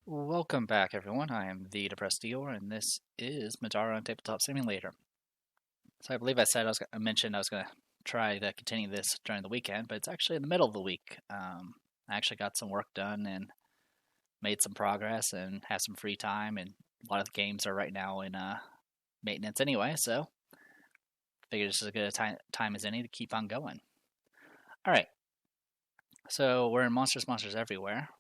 Welcome back, everyone. I am the Depressed Dior, and this is Middara on Tabletop Simulator. So I believe I mentioned I was going to try to continue this during the weekend, but it's actually in the middle of the week. I actually got some work done and made some progress and have some free time, and a lot of the games are right now in maintenance anyway, so I figured this is as good a time as any to keep on going. All right, so we're in Monsters Everywhere.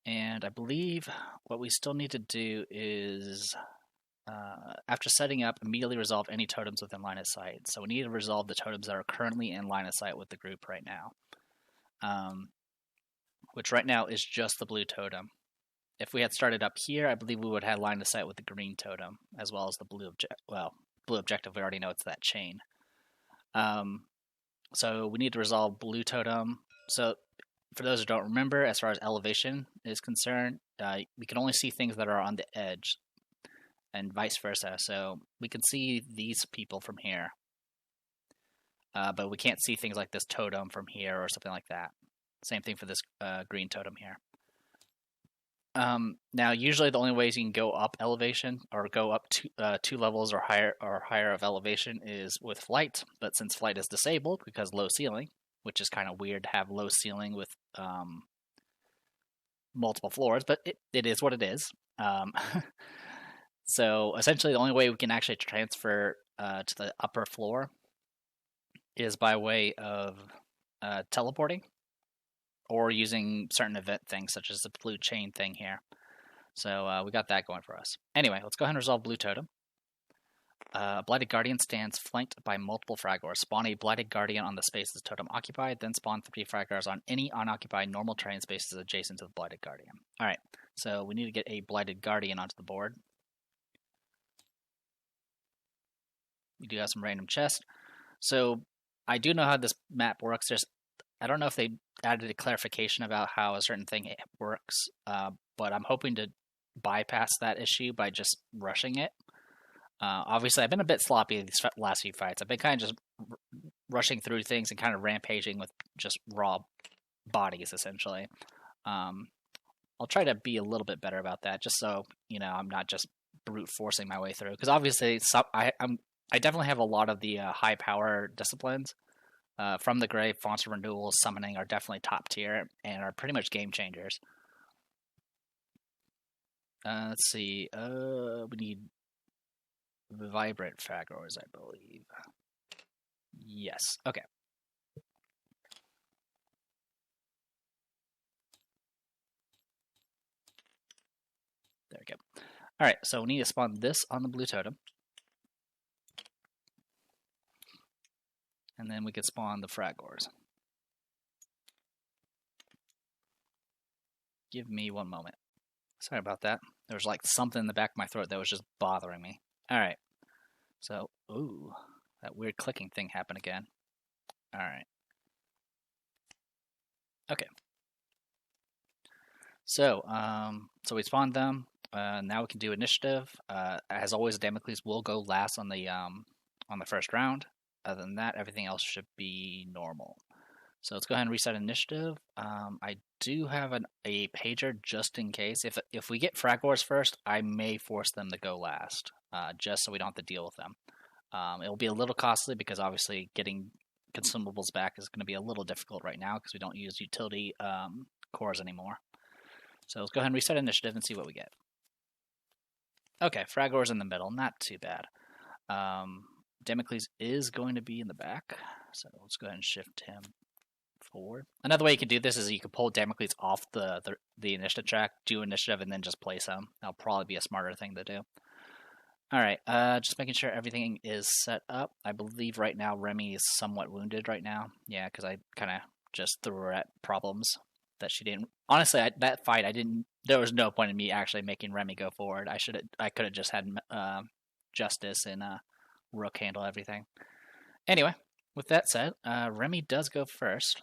And I believe what we still need to do is, after setting up, immediately resolve any totems within line of sight. So we need to resolve the totems that are currently in line of sight with the group right now, which right now is just the blue totem. If we had started up here, I believe we would have had line of sight with the green totem, as well as the blue objective. We already know it's that chain. So we need to resolve blue totem. So for those who don't remember, as far as elevation is concerned, we can only see things that are on the edge, and vice versa. So we can see these people from here, but we can't see things like this totem from here or something like that. Same thing for this green totem here. Now, usually the only ways you can go up elevation or go up two levels or higher of elevation is with flight. But since flight is disabled because low ceiling, which is kind of weird to have low ceiling with multiple floors, but it is what it is. So essentially, the only way we can actually transfer to the upper floor is by way of teleporting or using certain event things, such as the blue chain thing here. So we got that going for us. Anyway, let's go ahead and resolve blue totem. Blighted Guardian stands flanked by multiple fragors. Spawn a Blighted Guardian on the spaces totem occupied, then spawn 3 fragors on any unoccupied normal terrain spaces adjacent to the Blighted Guardian. Alright, so we need to get a Blighted Guardian onto the board. We do have some random chests. So I do know how this map works. I don't know if they added a clarification about how a certain thing works, but I'm hoping to bypass that issue by just rushing it. Obviously, I've been a bit sloppy in these last few fights. I've been kind of just rushing through things and kind of rampaging with just raw bodies, essentially. I'll try to be a little bit better about that, just so I'm not just brute forcing my way through. Because obviously, I definitely have a lot of the high power disciplines. From the Grave, Fonts of Renewal, Summoning are definitely top tier and are pretty much game changers. Let's see. We need Vibrant fragors, I believe. Yes. Okay. There we go. All right. So we need to spawn this on the blue totem, and then we can spawn the fragors. Give me one moment. Sorry about that. There was like something in the back of my throat that was just bothering me. Alright. So, ooh, that weird clicking thing happened again. Alright. Okay. So we spawned them. Now we can do initiative. As always, Damocles will go last on the first round. Other than that, everything else should be normal. So let's go ahead and reset initiative. I do have a pager just in case. If we get fragors first, I may force them to go last, just so we don't have to deal with them. It'll be a little costly because obviously getting consumables back is going to be a little difficult right now because we don't use utility cores anymore. So let's go ahead and reset initiative and see what we get. Okay, fragors in the middle, not too bad. Damocles is going to be in the back, so let's go ahead and shift him forward. Another way you can do this is you can pull Damocles off the initiative track, do initiative, and then just place him. That'll probably be a smarter thing to do. Alright, just making sure everything is set up. I believe right now Remy is somewhat wounded right now. Yeah, because I kind of just threw her at problems that she didn't. Honestly, that fight, there was no point in me actually making Remy go forward. I could have just had Justice and Rook handle everything. Anyway, with that said, Remy does go first.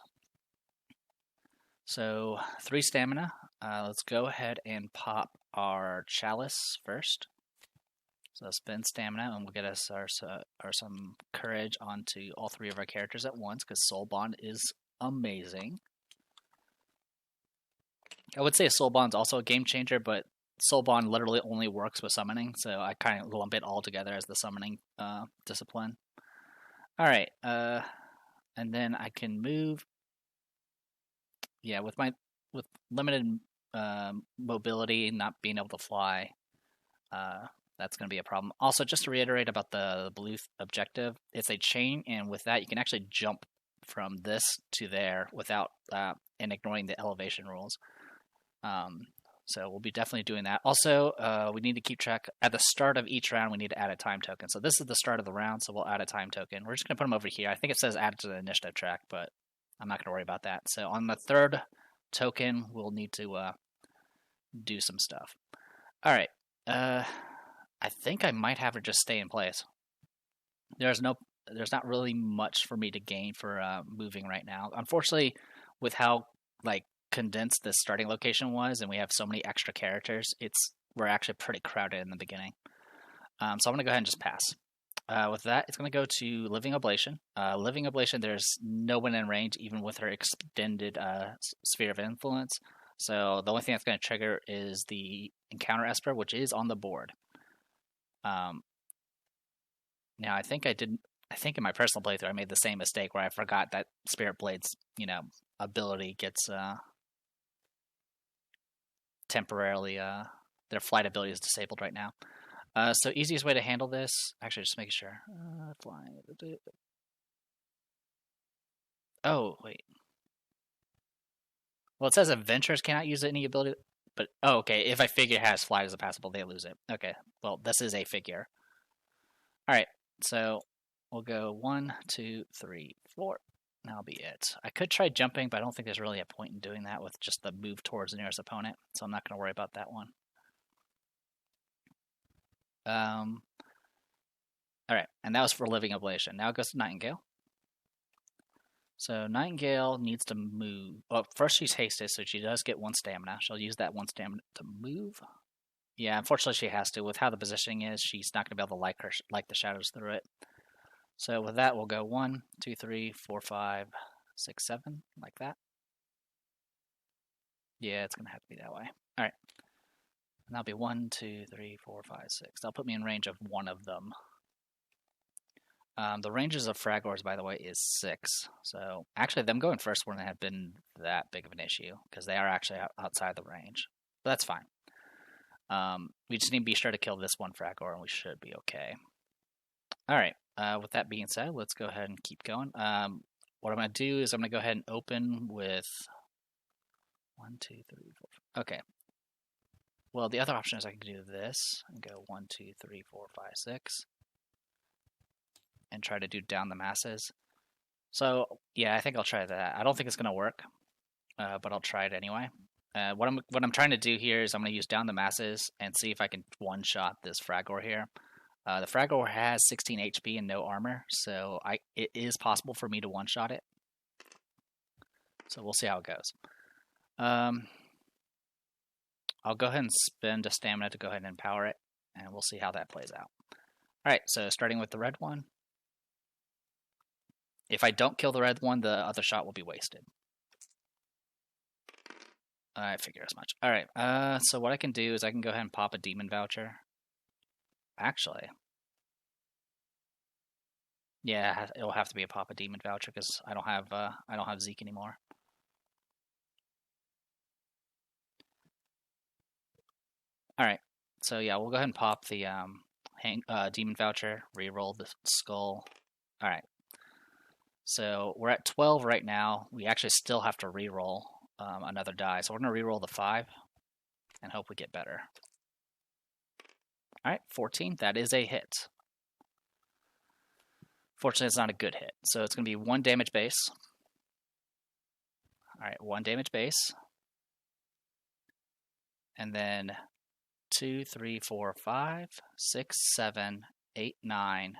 So 3 stamina. Let's go ahead and pop our chalice first. So spend stamina, and we'll get us some courage onto all 3 of our characters at once, because Soul Bond is amazing. I would say Soul Bond's also a game changer, but Soul Bond literally only works with summoning, so I kind of lump it all together as the summoning discipline. All right, and then I can move. Yeah, with limited mobility, not being able to fly, that's going to be a problem. Also, just to reiterate about the blue objective, it's a chain, and with that, you can actually jump from this to there without and ignoring the elevation rules. So we'll be definitely doing that. Also, we need to keep track at the start of each round. We need to add a time token. So this is the start of the round, so we'll add a time token. We're just going to put them over here. I think it says add to the initiative track, but I'm not going to worry about that. So on the third token, we'll need to do some stuff. All right. I think I might have her just stay in place. There's not really much for me to gain for moving right now. Unfortunately, with how condensed this starting location was, and we have so many extra characters, we're actually pretty crowded in the beginning. So I'm going to go ahead and just pass. With that, it's going to go to Living Oblation. Living Oblation, there's no one in range, even with her extended sphere of influence. So the only thing that's going to trigger is the Encounter Esper, which is on the board. Now, I think in my personal playthrough, I made the same mistake where I forgot that Spirit Blade's, ability gets temporarily, their flight ability is disabled right now. So easiest way to handle this, actually just making sure, flying. Oh, wait. Well, it says adventurers cannot use any ability, but, okay, if a figure has flight as a passable, they lose it. Okay, well, this is a figure. Alright, so we'll go 1, 2, 3, 4. That'll be it. I could try jumping, but I don't think there's really a point in doing that with just the move towards the nearest opponent, so I'm not going to worry about that one. Alright, and that was for Living Oblation. Now it goes to Nightingale. So Nightingale needs to move. Well, first she's hasted, so she does get 1 stamina. She'll use that 1 stamina to move. Yeah, unfortunately she has to. With how the positioning is, she's not going to be able to like the shadows through it. So with that, we'll go 1, 2, 3, 4, 5, 6, 7, like that. Yeah, it's going to have to be that way. All right. And that'll be 1, 2, 3, 4, 5, 6. That'll put me in range of 1 of them. The ranges of Fragors, by the way, is 6. So actually, them going first wouldn't have been that big of an issue because they are actually outside the range. But that's fine. We just need to be sure to kill this one Fragor, and we should be okay. All right. With that being said, let's go ahead and keep going. What I'm going to do is I'm going to go ahead and open with 1, 2, 3, 4. Okay. Well, the other option is I can do this and go 1, 2, 3, 4, 5, 6, and try to do down the masses. So yeah, I think I'll try that. I don't think it's going to work, but I'll try it anyway. What I'm trying to do here is I'm going to use down the masses and see if I can one-shot this Fragor here. The Fragor has 16 HP and no armor, so it is possible for me to one-shot it. So we'll see how it goes. I'll go ahead and spend a stamina to go ahead and empower it, and we'll see how that plays out. Alright, so starting with the red one. If I don't kill the red one, the other shot will be wasted. I figure as much. Alright, so what I can do is I can go ahead and pop a demon voucher. Actually, yeah, it'll have to be a Papa Demon voucher because I don't have Zeke anymore. All right, so yeah, we'll go ahead and pop the Demon voucher, reroll the skull. All right, so we're at 12 right now. We actually still have to reroll another die, so we're gonna reroll the 5 and hope we get better. All right, 14. That is a hit. Fortunately, it's not a good hit. So it's going to be 1 damage base. All right, 1 damage base. And then 2, 3, 4, 5, 6, 7, 8, 9,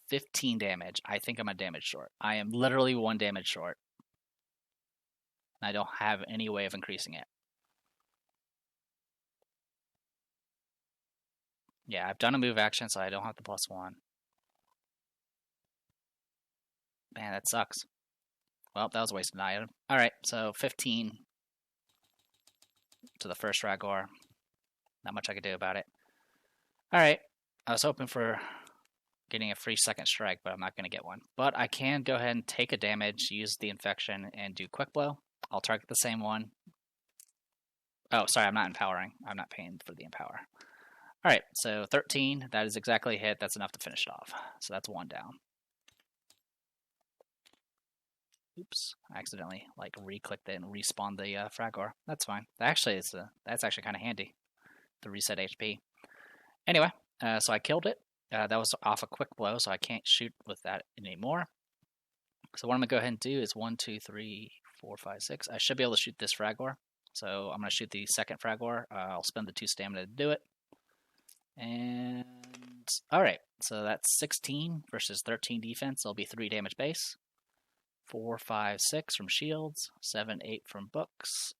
15 damage. I think I'm a damage short. I am literally 1 damage short. I don't have any way of increasing it. Yeah, I've done a move action, so I don't have the +1. Man, that sucks. Well, that was a wasted item. Alright, so 15. to the first Ragor. Not much I could do about it. Alright, I was hoping for getting a free second strike, but I'm not going to get one. But I can go ahead and take a damage, use the infection, and do quick blow. I'll target the same one. Oh, sorry, I'm not empowering. I'm not paying for the empower. Alright, so 13. That is exactly a hit. That's enough to finish it off. So that's one down. Oops, I accidentally re-clicked it and respawned the Fragor. That's fine. That's actually kind of handy to reset HP. Anyway, so I killed it. That was off a quick blow, so I can't shoot with that anymore. So what I'm going to go ahead and do is 1, 2, 3, 4, 5, 6. I should be able to shoot this Fragor. So I'm going to shoot the second Fragor. I'll spend the 2 stamina to do it. And alright, so that's 16 versus 13 defense. It'll be 3 damage base. 4, 5, 6 from shields. 7, 8 from books.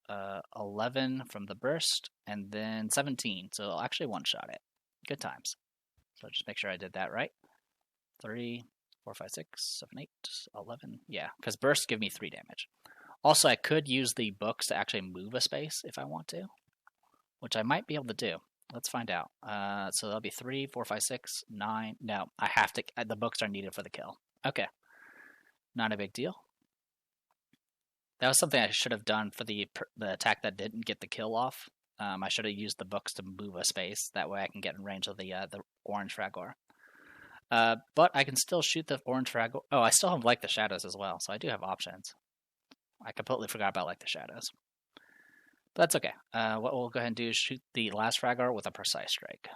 11 from the burst. And then 17. So I'll actually one-shot it. Good times. So just make sure I did that right. 3, 4, 5, 6, 7, 8, 11. Yeah, because bursts give me 3 damage. Also, I could use the books to actually move a space if I want to, which I might be able to do. Let's find out. So that'll be 3, 4, 5, 6, 9. No, I have to. The books are needed for the kill. Okay, not a big deal. That was something I should have done for the attack that didn't get the kill off. I should have used the books to move a space. That way I can get in range of the orange Fragor. But I can still shoot the orange Fragor. Oh, I still have the Shadows as well, so I do have options. I completely forgot about the Shadows. But that's okay. What we'll go ahead and do is shoot the last Fragor with a precise strike.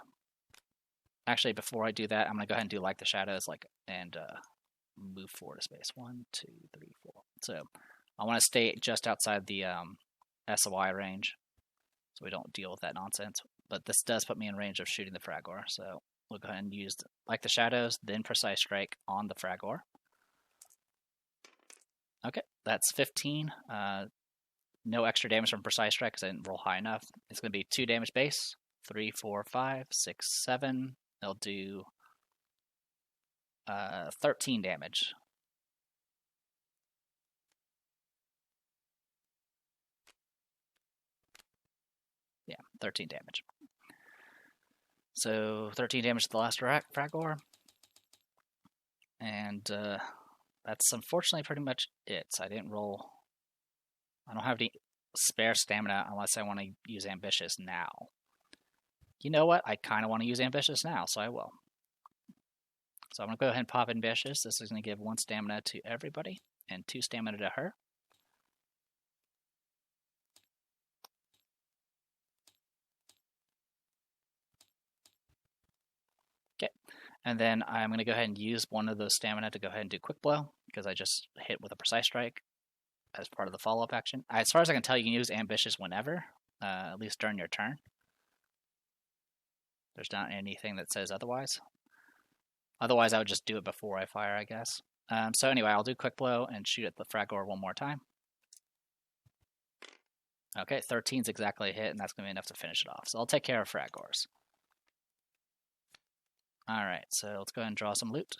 Actually, before I do that, I'm going to go ahead and do the Shadows and move forward a space. 1, 2, 3, 4. So I want to stay just outside the SOI range, so we don't deal with that nonsense. But this does put me in range of shooting the Fragor, so we'll go ahead and use the Shadows, then Precise Strike on the Fragor. Okay, that's 15. No extra damage from Precise Strike because I didn't roll high enough. It's going to be 2 damage base. 3, 4, 5, 6, 7. It'll do 13 damage. Yeah, 13 damage. So 13 damage to the last Fragor. And that's unfortunately pretty much it. I didn't roll. I don't have any spare stamina unless I want to use Ambitious now. You know what? I kind of want to use Ambitious now, so I will. So I'm going to go ahead and pop Ambitious. This is going to give 1 stamina to everybody and 2 stamina to her. Okay, and then I'm going to go ahead and use one of those stamina to go ahead and do Quick Blow, because I just hit with a Precise Strike as part of the follow-up action. As far as I can tell, you can use Ambitious whenever, at least during your turn. There's not anything that says otherwise. Otherwise, I would just do it before I fire, I guess. So anyway, I'll do Quick Blow and shoot at the Fragor one more time. Okay, 13's exactly a hit, and that's going to be enough to finish it off. So I'll take care of Fragors. Alright, so let's go ahead and draw some loot.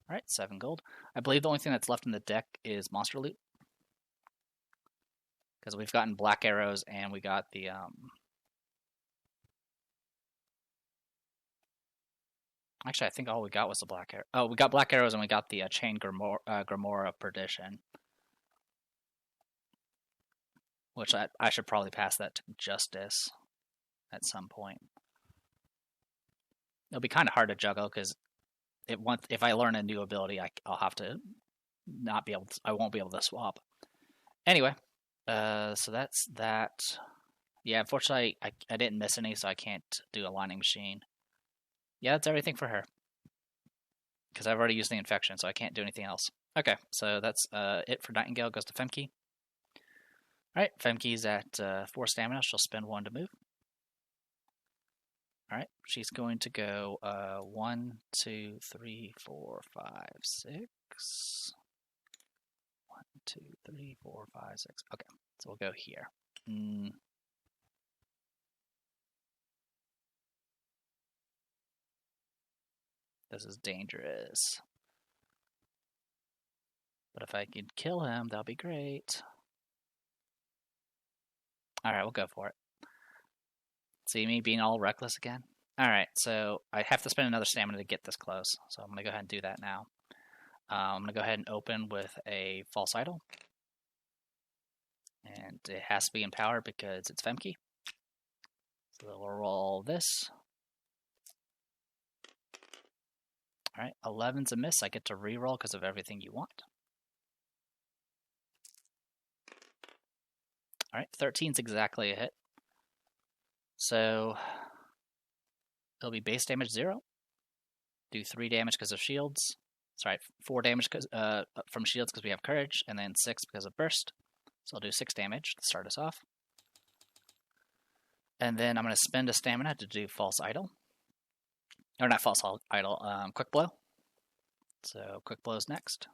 Alright, 7 gold. I believe the only thing that's left in the deck is monster loot. Because we've gotten black arrows and we got the actually, I think all we got was the black arrow. Oh, we got black arrows and we got the chain Grimoire of Perdition. Which I should probably pass that to Justice at some point. It'll be kind of hard to juggle because if I learn a new ability, I'll have to not be able to, I won't be able to swap. Anyway, so that's that. Yeah, unfortunately, I didn't miss any, so I can't do a lining machine. Yeah, that's everything for her. Because I've already used the infection, so I can't do anything else. Okay, so that's it for Nightingale. Goes to Femke. Alright, Femke's at 4 stamina. She'll spend 1 to move. Alright, she's going to go 1, 2, 3, 4, 5, 6. 1, 2, 3, 4, 5, 6. Okay, so we'll go here. This is dangerous. But if I could kill him, that'll be great. Alright, we'll go for it. See me being all reckless again? Alright, so I have to spend another stamina to get this close, so I'm going to go ahead and do that now. I'm going to go ahead and open with a false idol. And it has to be in power because it's Femke. So we'll roll this. Alright, 11's a miss. I get to reroll because of everything you want. Alright, 13's exactly a hit. So it'll be base damage 0. Do 3 damage because of shields. Sorry, 4 damage from shields because we have courage, and then 6 because of burst. So I'll do 6 damage to start us off. And then I'm going to spend a stamina to do false idol. Or not false idol, quick blow. So quick blow's next.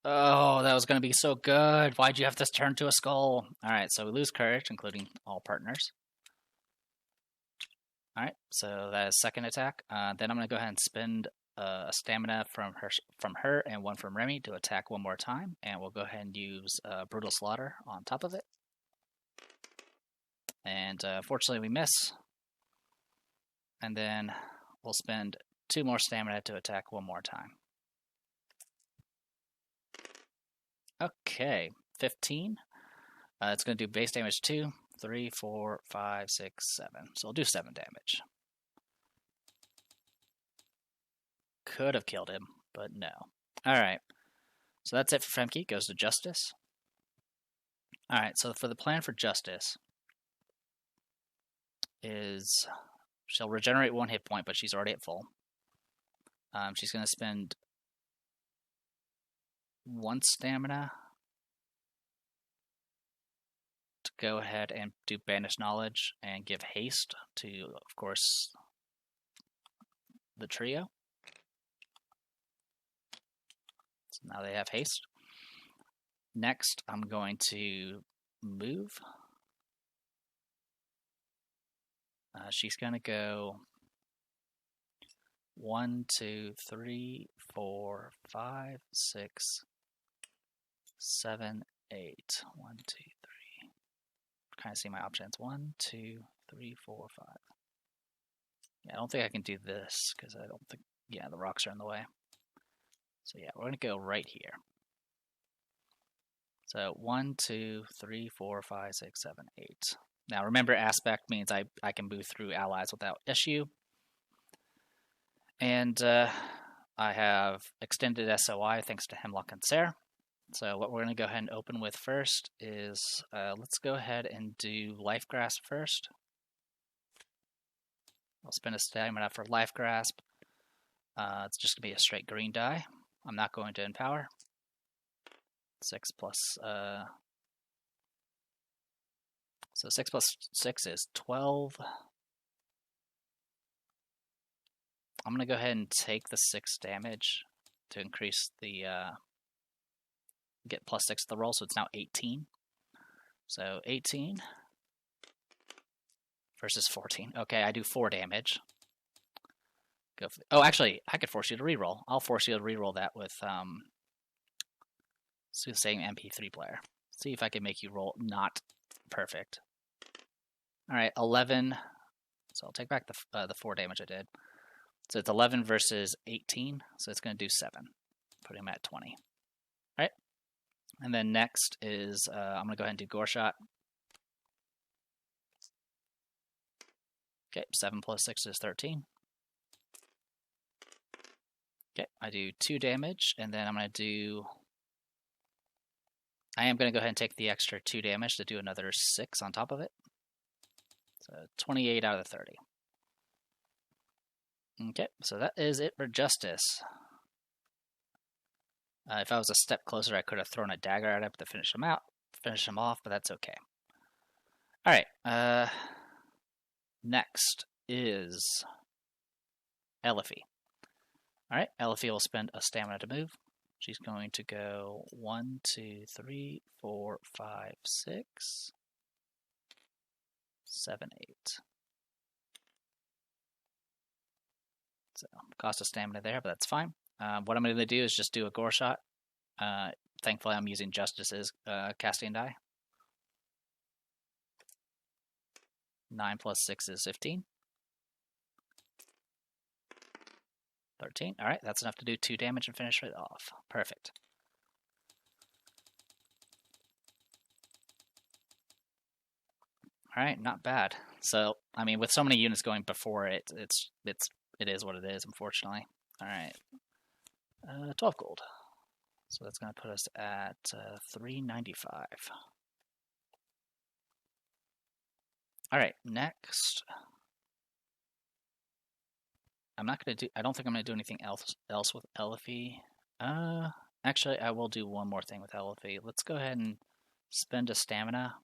Oh, that was going to be so good. Why'd you have to turn to a skull? Alright, so we lose courage, including all partners. Alright, so that is second attack. Then I'm going to go ahead and spend a stamina from her and one from Remy to attack one more time. And we'll go ahead and use Brutal Slaughter on top of it. And fortunately we miss. And then we'll spend 2 more stamina to attack one more time. Okay, 15. It's going to do base damage 2, 3, 4, 5, 6, 7. So we'll do 7 damage. Could have killed him, but no. Alright, so that's it for Femke. Goes to Justice. Alright, so for the plan for Justice is she'll regenerate 1 hit point, but she's already at full. She's going to spend 1 stamina to go ahead and do Banish Knowledge and give haste to, of course, the trio. So now they have haste. Next, I'm going to move. She's going to go 1, 2, 3, 4, 5, 6, 7, 8. 1, 2, 3. Kind of see my options. 1, 2, 3, 4, 5. Yeah, I don't think I can do this because I don't think. Yeah, the rocks are in the way. So yeah, we're going to go right here. So 1, 2, 3, 4, 5, 6, 7, 8. Now remember, aspect means I can move through allies without issue. And I have extended SOI thanks to Hemlock and Sarah. So what we're going to go ahead and open with first is, let's go ahead and do Life Grasp first. I'll spend a stamina for Life Grasp. It's just going to be a straight green die. I'm not going to empower. 6 plus... So 6 plus 6 is 12. I'm going to go ahead and take the 6 damage to increase the... get plus 6 to the roll, so it's now 18. So 18 versus 14. Okay, I do 4 damage. Go for oh, actually, I could force you to reroll. I'll force you to reroll that with Soothsaying MP3 player. See if I can make you roll not perfect. All right, 11. So I'll take back the 4 damage I did. So it's 11 versus 18. So it's going to do 7. Put him at 20. All right. And then next is I'm going to go ahead and do Gore Shot. Okay, 7 plus 6 is 13. Okay, I do 2 damage, and then I'm going to do... I am going to go ahead and take the extra 2 damage to do another 6 on top of it. So 28 out of the 30. Okay, so that is it for Justice. If I was a step closer, I could have thrown a dagger at him to finish him off, but that's okay. Alright, next is Elfie. Alright, Elfie will spend a stamina to move. She's going to go 1, 2, 3, 4, 5, 6, 7, 8. So, cost of stamina there, but that's fine. What I'm going to do is just do a Gore Shot. Thankfully, I'm using Justice's casting die. 9 plus 6 is 15. 13. Alright, that's enough to do 2 damage and finish it off. Perfect. Alright, not bad. So, I mean, with so many units going before it, it is what it is, unfortunately. Alright. 12 gold. So that's going to put us at 395. Alright, next. I'm not going to do, I don't think I'm going to do anything else with Elfie. Actually, I will do one more thing with Elfie. Let's go ahead and spend a stamina,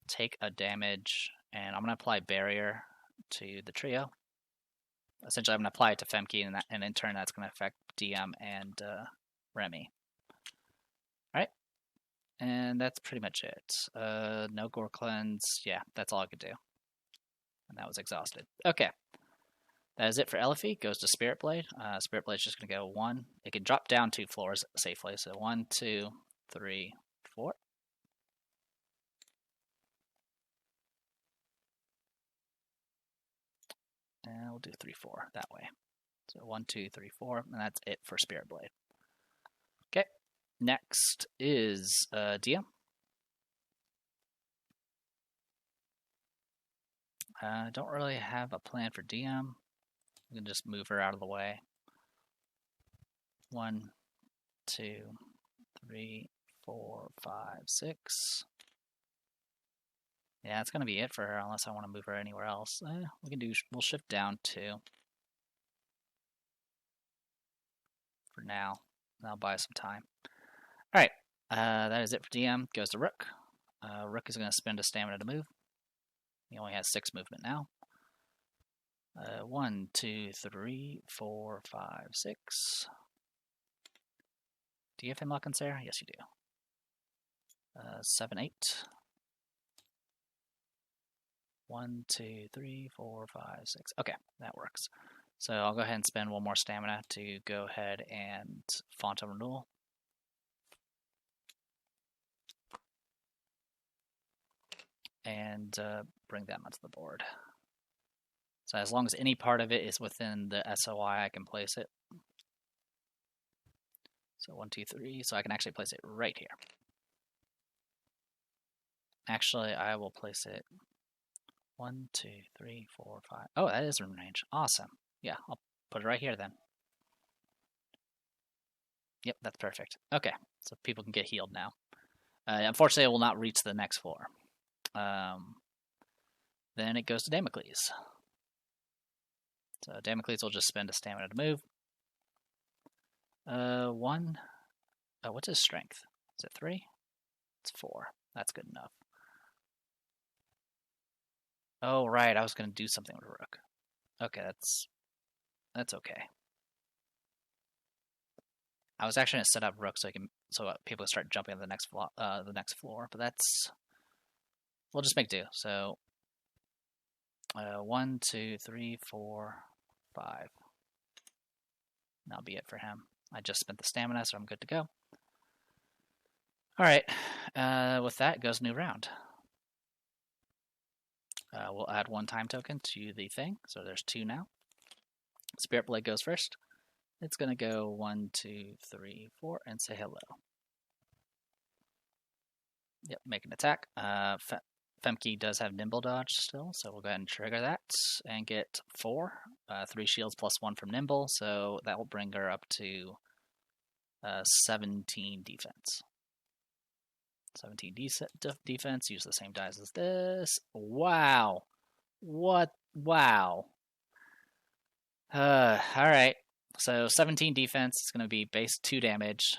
take a damage, and I'm going to apply Barrier to the trio. Essentially, I'm going to apply it to Femke, and in turn, that's going to affect DM and Remy. Alright, and that's pretty much it. No Gore Cleanse. Yeah, that's all I could do. And that was exhausted. Okay. That is it for Elfie. Goes to Spirit Blade. Spirit Blade's just going to go 1. It can drop down 2 floors safely. So 1, 2, 3, 4. And we'll do 3, 4 that way. So 1, 2, 3, 4. And that's it for Spirit Blade. Okay. Next is DM. Don't really have a plan for DM. We can just move her out of the way. 1, 2, 3, 4, 5, 6. Yeah, that's gonna be it for her unless I want to move her anywhere else. We'll shift down 2 for now. That'll buy us some time. All right, that is it for DM. Goes to Rook. Rook is gonna spend a stamina to move. He only has 6 movement now. 1, 2, 3, 4, 5, 6. Do you have Hemlock and Sarah? Yes, you do. 7, 8. 1, 2, 3, 4, 5, 6. Okay, that works. So I'll go ahead and spend 1 more stamina to go ahead and Font of Renewal. And bring them onto the board. So as long as any part of it is within the SOI, I can place it. So 1, 2, 3. So I can actually place it right here. Actually, I will place it 1, 2, 3, 4, 5. Oh, that is in range. Awesome. Yeah, I'll put it right here then. Yep, that's perfect. Okay, so people can get healed now. Unfortunately, it will not reach the next floor. Then it goes to Damocles. So Damocles will just spend a stamina to move. 1. Oh, what's his strength? Is it 3? It's 4. That's good enough. Oh, right. I was going to do something with Rook. Okay, that's okay. I was actually going to set up Rook so people can start jumping on the next floor, but we'll just make do. So 1, 2, 3, 4, 5. That'll be it for him. I just spent the stamina, so I'm good to go. All right. With that, it goes new round. We'll add 1 time token to the thing, so there's 2 now. Spirit Blade goes first. It's going to go 1, 2, 3, 4, and say hello. Yep, make an attack. Femke does have Nimble Dodge still, so we'll go ahead and trigger that and get 4. 3 shields plus 1 from Nimble, so that will bring her up to 17 defense. 17 defense, use the same dice as this. Wow. What? Wow. Alright. So 17 defense is going to be base 2 damage.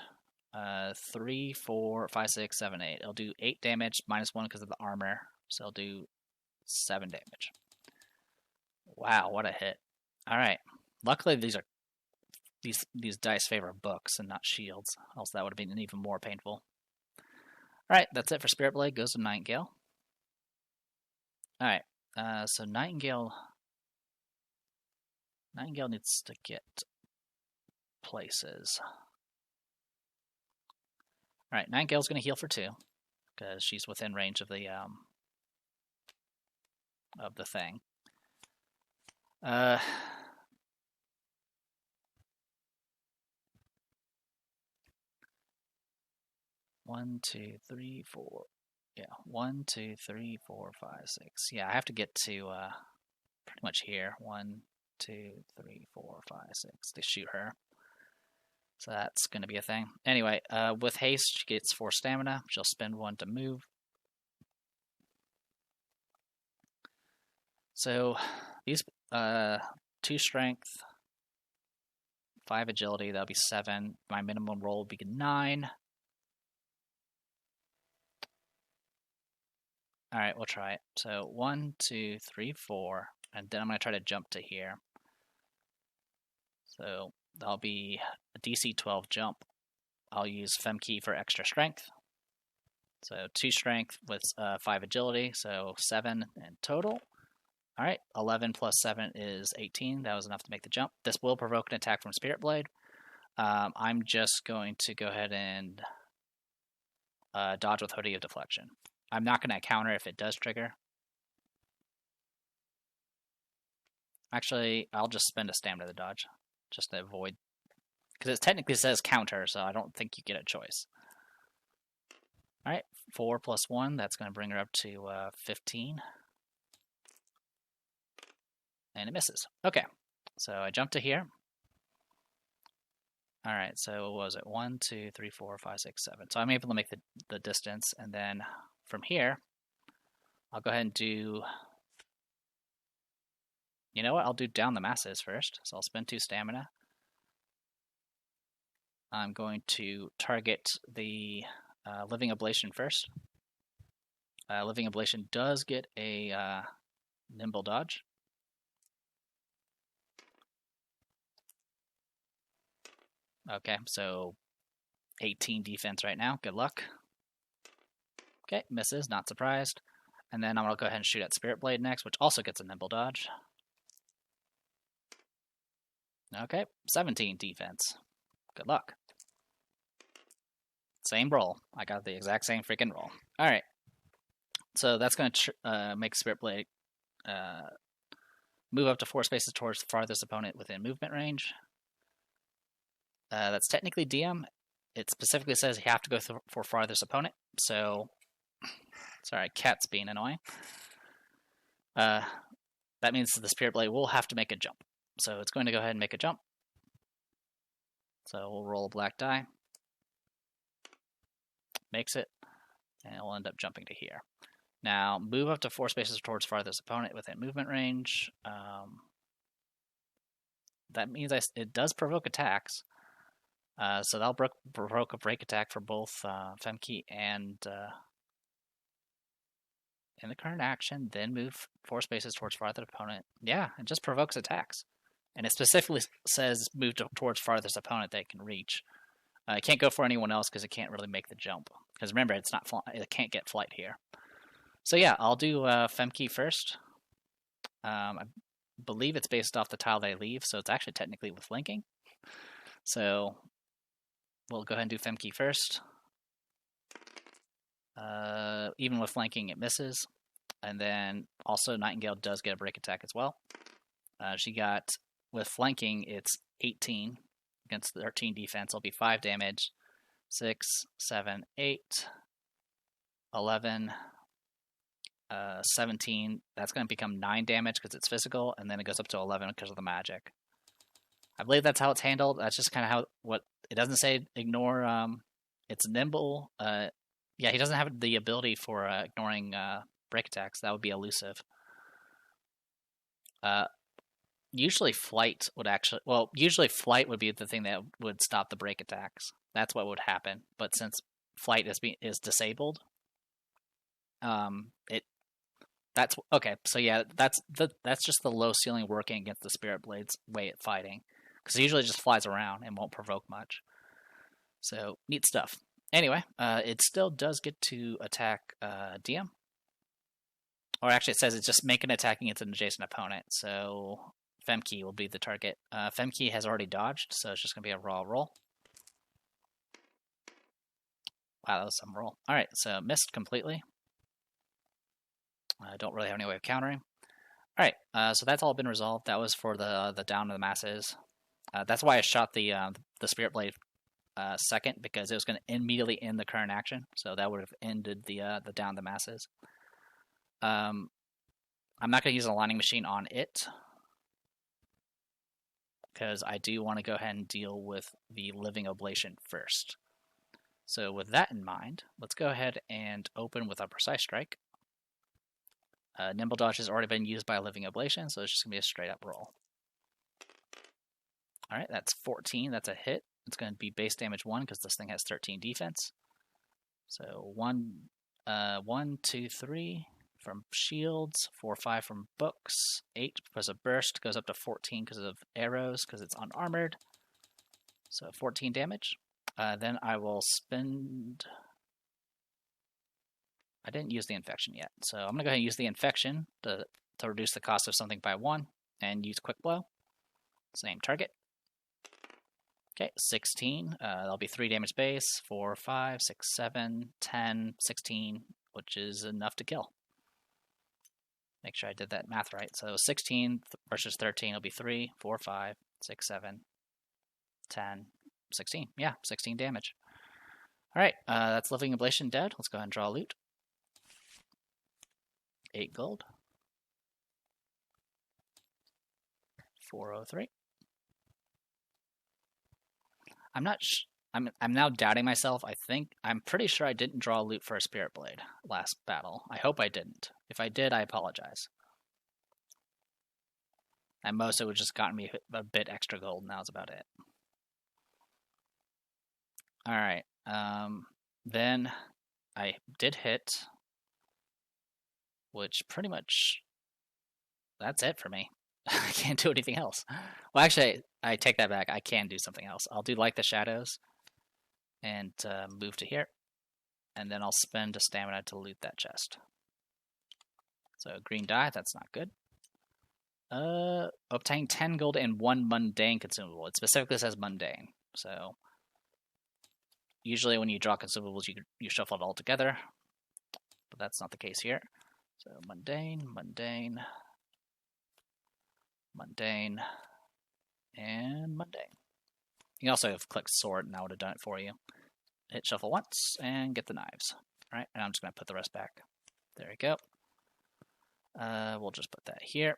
3, 4, 5, 6, 7, 8. It'll do 8 damage, minus 1 because of the armor. So it'll do 7 damage. Wow, what a hit. Alright. Luckily these dice favor books and not shields. Else that would have been even more painful. Alright, that's it for Spirit Blade. Goes to Nightingale. Alright, so Nightingale needs to get places. Alright, Nightingale's going to heal for 2, because she's within range of the of the thing. 1, 2, 3, 4. Yeah, 1, 2, 3, 4, 5, 6. Yeah, I have to get to pretty much here. 1, 2, 3, 4, 5, 6 to shoot her. So that's going to be a thing. Anyway, with haste, she gets 4 stamina. She'll spend 1 to move. So these 2 strength, 5 agility, that'll be 7. My minimum roll will be 9. Alright, we'll try it. So 1, 2, 3, 4, and then I'm going to try to jump to here. So that'll be a DC 12 jump. I'll use Femkey for extra strength. So 2 strength with 5 agility, so 7 in total. Alright, 11 plus 7 is 18. That was enough to make the jump. This will provoke an attack from Spirit Blade. I'm just going to go ahead and dodge with Hoodie of Deflection. I'm not going to counter if it does trigger. Actually, I'll just spend a stamina to dodge, just to avoid... Because it technically says counter, so I don't think you get a choice. Alright, 4 plus 1, that's going to bring her up to 15. And it misses. Okay, so I jump to here. Alright, so what was it? 1, 2, 3, 4, 5, 6, 7. So I'm able to make the distance, and then from here, I'll go ahead and do... You know what? I'll do down the masses first. So I'll spend 2 stamina. I'm going to target the Living Ablation first. Living Ablation does get a nimble dodge. Okay, so 18 defense right now. Good luck. Okay, misses, not surprised. And then I'm going to go ahead and shoot at Spirit Blade next, which also gets a nimble dodge. Okay, 17 defense. Good luck. Same roll. I got the exact same freaking roll. Alright. So that's going to make Spirit Blade move up to 4 spaces towards the farthest opponent within movement range. That's technically DM. It specifically says you have to go for farthest opponent. So, sorry, cat's being annoying. That means the Spirit Blade will have to make a jump. So it's going to go ahead and make a jump. So we'll roll a black die. Makes it. And we'll end up jumping to here. Now, move up to 4 spaces towards farthest opponent within movement range. That means it does provoke attacks. So that'll provoke a break attack for both Femkey and in the current action, then move 4 spaces towards farthest opponent. Yeah, it just provokes attacks. And it specifically says move towards farthest opponent that it can reach. It can't go for anyone else because it can't really make the jump. Because remember, it can't get flight here. So yeah, I'll do Femkey first. I believe it's based off the tile they leave, so it's actually technically with linking. So we'll go ahead and do Femkey first. Even with flanking, it misses. And then also Nightingale does get a break attack as well. She got, with flanking, it's 18 against 13 defense. It'll be 5 damage. 6, 7, 8, 11, 17. That's going to become 9 damage because it's physical, and then it goes up to 11 because of the magic. I believe that's how it's handled. That's just kind of how, what, it doesn't say ignore, it's nimble. Yeah, he doesn't have the ability for ignoring break attacks. That would be elusive. Usually flight would actually... Well, usually flight would be the thing that would stop the break attacks. That's what would happen. But since flight is disabled, that's... Okay, so yeah, that's just the low ceiling working against the Spirit Blade's way at fighting. Because it usually just flies around and won't provoke much. So, neat stuff. Anyway, it still does get to attack DM. Or actually, it says it's just make an attack against an adjacent opponent. So Femkey will be the target. Femkey has already dodged, so it's just going to be a raw roll. Wow, that was some roll. Alright, so missed completely. I don't really have any way of countering. Alright, so that's all been resolved. That was for the down to the masses. That's why I shot the Spirit Blade second, because it was going to immediately end the current action, so that would have ended the down the masses. I'm not going to use an aligning machine on it, because I do want to go ahead and deal with the Living Oblation first. So with that in mind, let's go ahead and open with a Precise Strike. Nimble Dodge has already been used by a Living Oblation, so it's just going to be a straight up roll. Alright, that's 14, that's a hit. It's going to be base damage 1 because this thing has 13 defense. So 1, 2, 3 from shields, 4, 5 from books, 8 because of burst, goes up to 14 because of arrows because it's unarmored. So 14 damage. Then I will spend... I didn't use the infection yet, so I'm going to go ahead and use the infection to reduce the cost of something by 1 and use Quick Blow. Same target. Okay, 16. That'll be 3 damage base, 4, 5, 6, 7, 10, 16, which is enough to kill. Make sure I did that math right. So 16 versus 13 will be 3, 4, 5, 6, 7, 10, 16. Yeah, 16 damage. Alright, that's Living Oblation dead. Let's go ahead and draw loot. 8 gold. 403. I'm now doubting myself. I'm pretty sure I didn't draw loot for a Spirit Blade last battle. I hope I didn't. If I did, I apologize. At most, it would just gotten me a bit extra gold, and that was about it. Alright, then I did hit, which pretty much, that's it for me. I can't do anything else. Well, actually, I take that back. I can do something else. I'll do Like the Shadows and move to here. And then I'll spend a stamina to loot that chest. So green die, that's not good. Obtain 10 gold and 1 mundane consumable. It specifically says mundane. So usually when you draw consumables, you shuffle it all together. But that's not the case here. So mundane, mundane, mundane, and mundane. You can also have clicked sword, and that would have done it for you. Hit shuffle once, and get the knives. Alright, and I'm just going to put the rest back. There we go. We'll just put that here.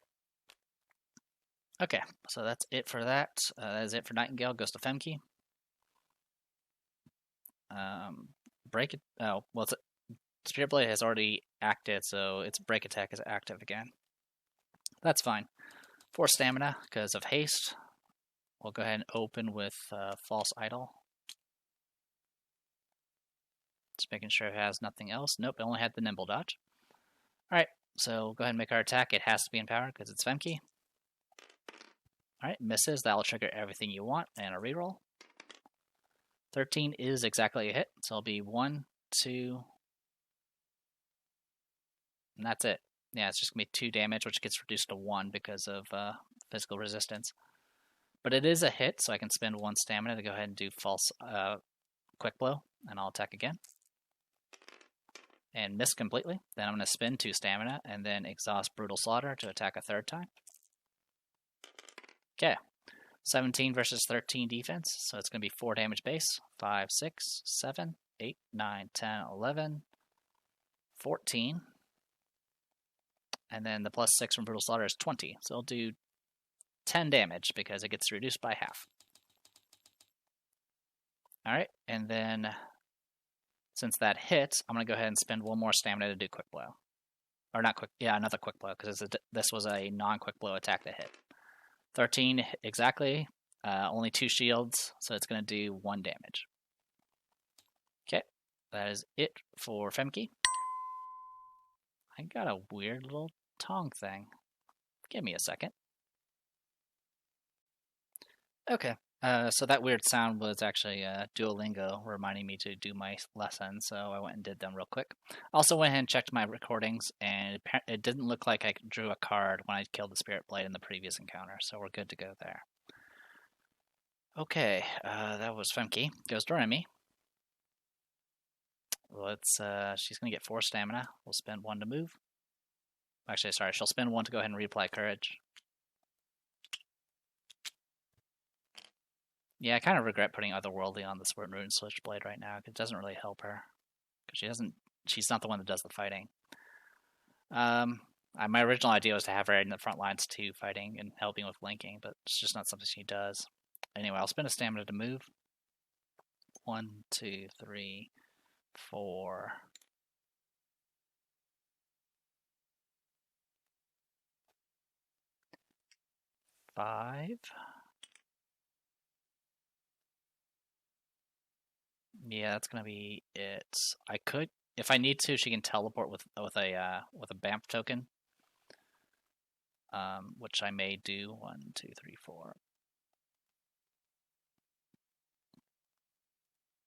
Okay, so that's it for that. That is it for Nightingale. Goes to Femke. Break it. Oh, well, Spirit Blade has already acted, so its break attack is active again. That's fine. 4 stamina because of haste. We'll go ahead and open with False Idol. Just making sure it has nothing else. Nope, it only had the Nimble Dodge. Alright, so we'll go ahead and make our attack. It has to be in power because it's Femke. Alright, misses. That'll trigger everything you want and a reroll. 13 is exactly a hit, so it'll be 1, 2, and that's it. Yeah, it's just going to be 2 damage, which gets reduced to 1 because of physical resistance. But it is a hit, so I can spend 1 stamina to go ahead and do false Quick Blow, and I'll attack again. And miss completely. Then I'm going to spend 2 stamina, and then exhaust Brutal Slaughter to attack a 3rd time. Okay. 17 versus 13 defense, so it's going to be 4 damage base. 5, 6, 7, 8, 9, 10, 11, 14. And then the plus 6 from Brutal Slaughter is 20. So it'll do 10 damage because it gets reduced by half. Alright, and then since that hit, I'm going to go ahead and spend 1 more stamina to do Quick Blow. Or not Quick, yeah, another Quick Blow, because this was a non-Quick Blow attack that hit. 13 exactly, only 2 shields, so it's going to do 1 damage. Okay, that is it for Femke. I got a weird little tongue thing. Give me a second. Okay, so that weird sound was actually Duolingo reminding me to do my lesson, so I went and did them real quick. Also went ahead and checked my recordings, and it didn't look like I drew a card when I killed the Spirit Blade in the previous encounter, so we're good to go there. Okay, that was Femke. Goes to Remy. Let's, she's going to get 4 stamina. We'll spend 1 to move. Actually, sorry, she'll spend 1 to go ahead and reapply Courage. Yeah, I kind of regret putting Otherworldly on the Sword and Rune Switchblade right now. It doesn't really help her. Because she's not the one that does the fighting. My original idea was to have her in the front lines too, fighting and helping with linking, but it's just not something she does. Anyway, I'll spend a stamina to move. 1, 2, 3, 4. 5. Yeah, that's gonna be it. I could, if I need to, she can teleport with a BAMF token, which I may do. 1, 2, 3, 4.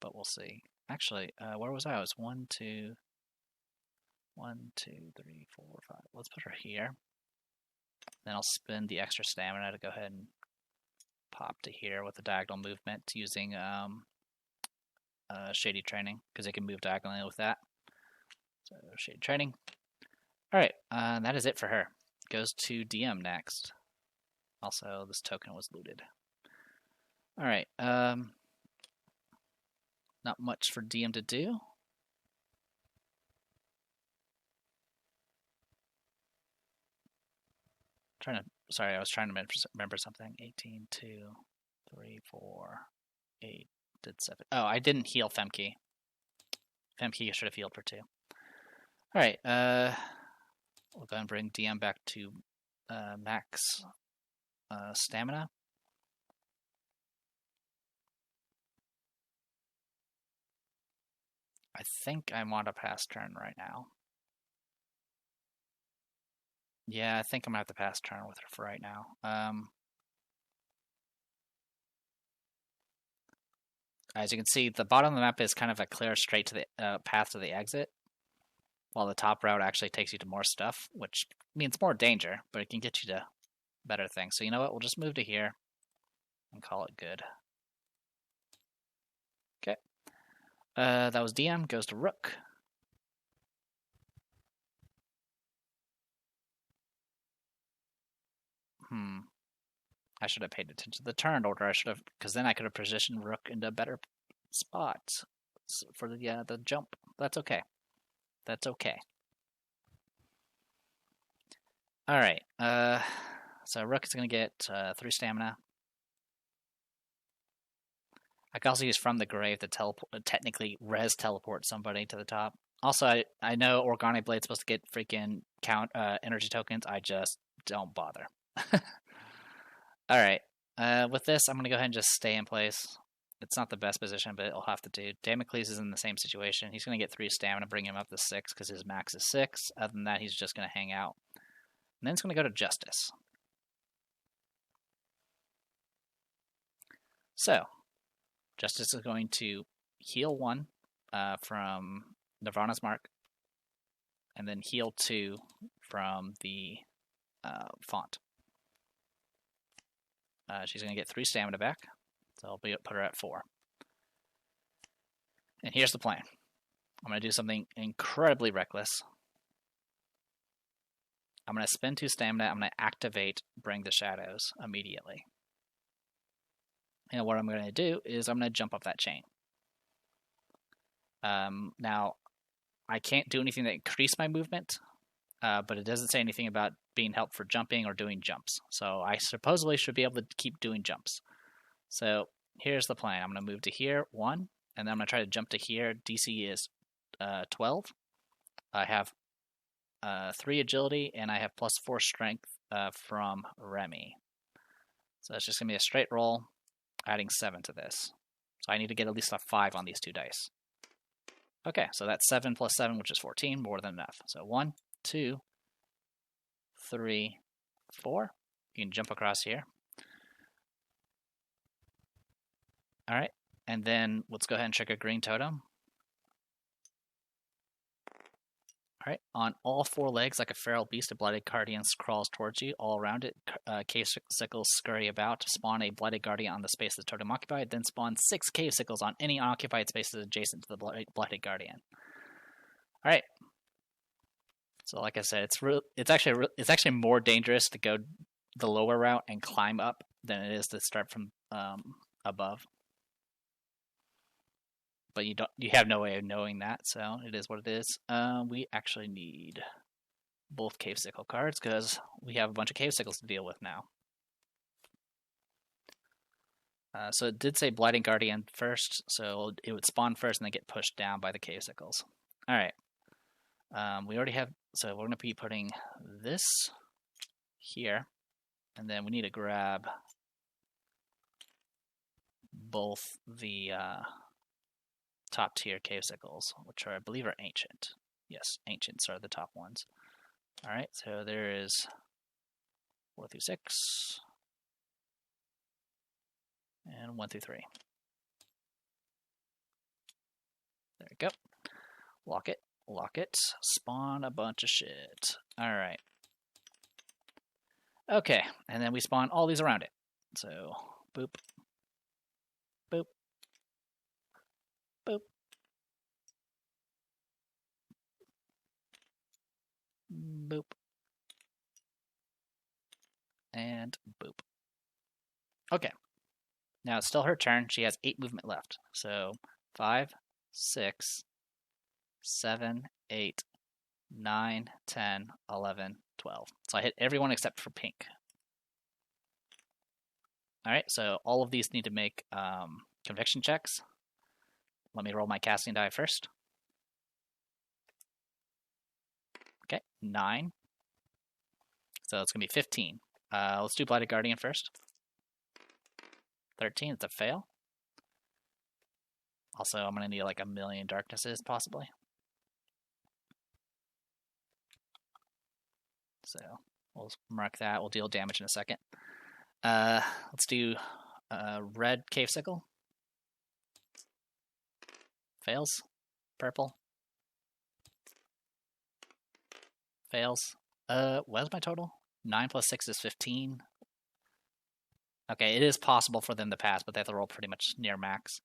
But we'll see. Actually, where was I? I was 1, 2, 3, 4, 5. Let's put her here. Then I'll spend the extra stamina to go ahead and pop to here with the diagonal movement using Shady Training, because it can move diagonally with that. So Shady Training. Alright, that is it for her. Goes to DM next. Also, this token was looted. Alright, not much for DM to do. Sorry, I was trying to remember something. 18, 2, 3, 4, 8, did 7. Oh, I didn't heal Femke. Femke should have healed for 2. Alright, we'll go and bring DM back to max stamina. I think I want a pass turn right now. Yeah, I think I'm gonna have to pass turn with her for right now. As you can see, the bottom of the map is kind of a clear straight to the path to the exit, while the top route actually takes you to more stuff, which means more danger, but it can get you to better things. So you know what? We'll just move to here and call it good. Okay. That was DM. Goes to Rook. I should have paid attention to the turn order. I should have, because then I could have positioned Rook into a better spot for the jump. That's okay. That's okay. All right. So Rook is gonna get 3 stamina. I can also use From the Grave to technically teleport somebody to the top. Also, I know Organic Blade's supposed to get freaking energy tokens. I just don't bother. Alright, with this, I'm going to go ahead and just stay in place. It's not the best position, but it'll have to do. Damocles is in the same situation. He's going to get 3 stamina, bring him up to 6, because his max is 6. Other than that, he's just going to hang out. And then it's going to go to Justice. So, Justice is going to heal 1 from Nirvana's Mark, and then heal 2 from the font. She's going to get 3 stamina back, so I'll put her at 4. And here's the plan. I'm going to do something incredibly reckless. I'm going to spend 2 stamina. I'm going to activate Bring the Shadows immediately. And what I'm going to do is I'm going to jump up that chain. Now, I can't do anything that increase my movement, but it doesn't say anything about being helped for jumping or doing jumps. So I supposedly should be able to keep doing jumps. So here's the plan. I'm going to move to here, 1, and then I'm going to try to jump to here. DC is 12. I have 3 agility, and I have +4 strength from Remy. So it's just going to be a straight roll, adding 7 to this. So I need to get at least a 5 on these 2 dice. Okay, so that's 7 + 7, which is 14, more than enough. So 1, 2, 3, 4. You can jump across here. Alright, and then let's go ahead and trigger Green Totem. Alright, on all 4 legs, like a feral beast, a Blighted Guardian crawls towards you. All around it, cave sickles scurry about to spawn a Blighted Guardian on the space the totem occupied, then spawn 6 cave sickles on any unoccupied spaces adjacent to the Blighted Guardian. Alright. So like I said, it's actually more dangerous to go the lower route and climb up than it is to start from above. But you have no way of knowing that, so it is what it is. We actually need both Cave Sickle cards because we have a bunch of Cave Sickles to deal with now. So it did say Blighted Guardian first, so it would spawn first and then get pushed down by the Cave Sickles. All right. We already have, so we're going to be putting this here, and then we need to grab both the top tier Cave Sickles, which I believe are ancient. Yes, ancients are the top ones. All right, so there is 4 through 6. And 1 through 3. There we go. Lock it. Lock it. Spawn a bunch of shit. Alright. Okay, and then we spawn all these around it. So, boop. Boop. Boop. Boop. And boop. Okay. Now it's still her turn. She has 8 movement left. So 5, 6, 7, 8, 9, 10, 11, 12. So I hit everyone except for pink. Alright, so all of these need to make conviction checks. Let me roll my casting die first. Okay, 9. So it's going to be 15. Let's do Blighted Guardian first. 13, it's a fail. Also, I'm going to need like a million darknesses, possibly. So, we'll mark that. We'll deal damage in a second. Let's do red Cave Sickle. Fails. Purple. Fails. What's my total? 9 plus 6 is 15. Okay, it is possible for them to pass, but they have to roll pretty much near max.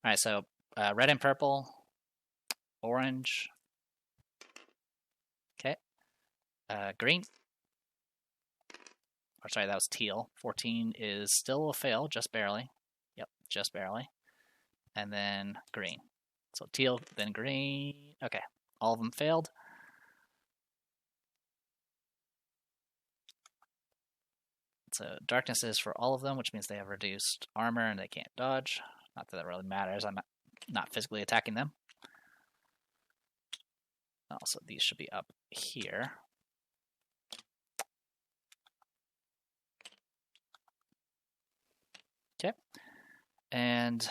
Alright, so red and purple, orange. Okay. Green. Or sorry, that was teal. 14 is still a fail, just barely. Yep, just barely. And then green. So teal, then green. Okay, all of them failed. So darkness is for all of them, which means they have reduced armor and they can't dodge. Not that really matters. I'm not physically attacking them. Also, these should be up here. Okay. And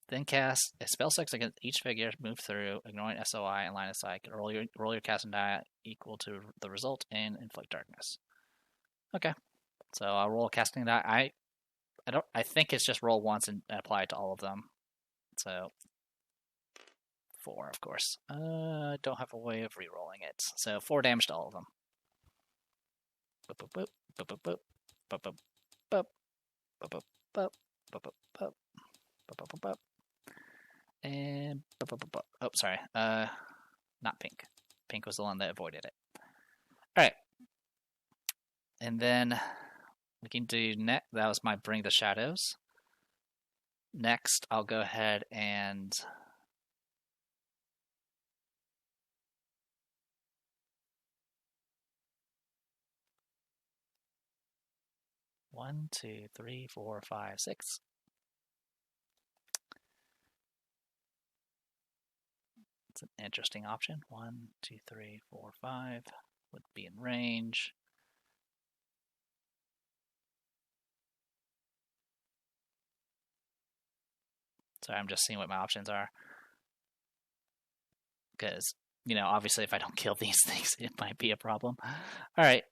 then cast a spell six against each figure, move through, ignoring SOI and line of sight. Roll your casting die equal to the result and inflict darkness. Okay. So I'll roll a casting die. I think it's just roll once and apply it to all of them. So 4, of course. Don't have a way of re-rolling it. So 4 damage to all of them. Boop boop boop boop boop boop boop boop boop boop boop boop boop boop boop boop boop. And boop boop boop boop. Oh, sorry. Not pink. Pink was the one that avoided it. All right. And then we can do next. That was my Bring the Shadows. Next, I'll go ahead and one, two, three, four, five, six. It's an interesting option. 1, 2, 3, 4, 5 would be in range. Sorry, I'm just seeing what my options are. Because, you know, obviously if I don't kill these things, it might be a problem. All right.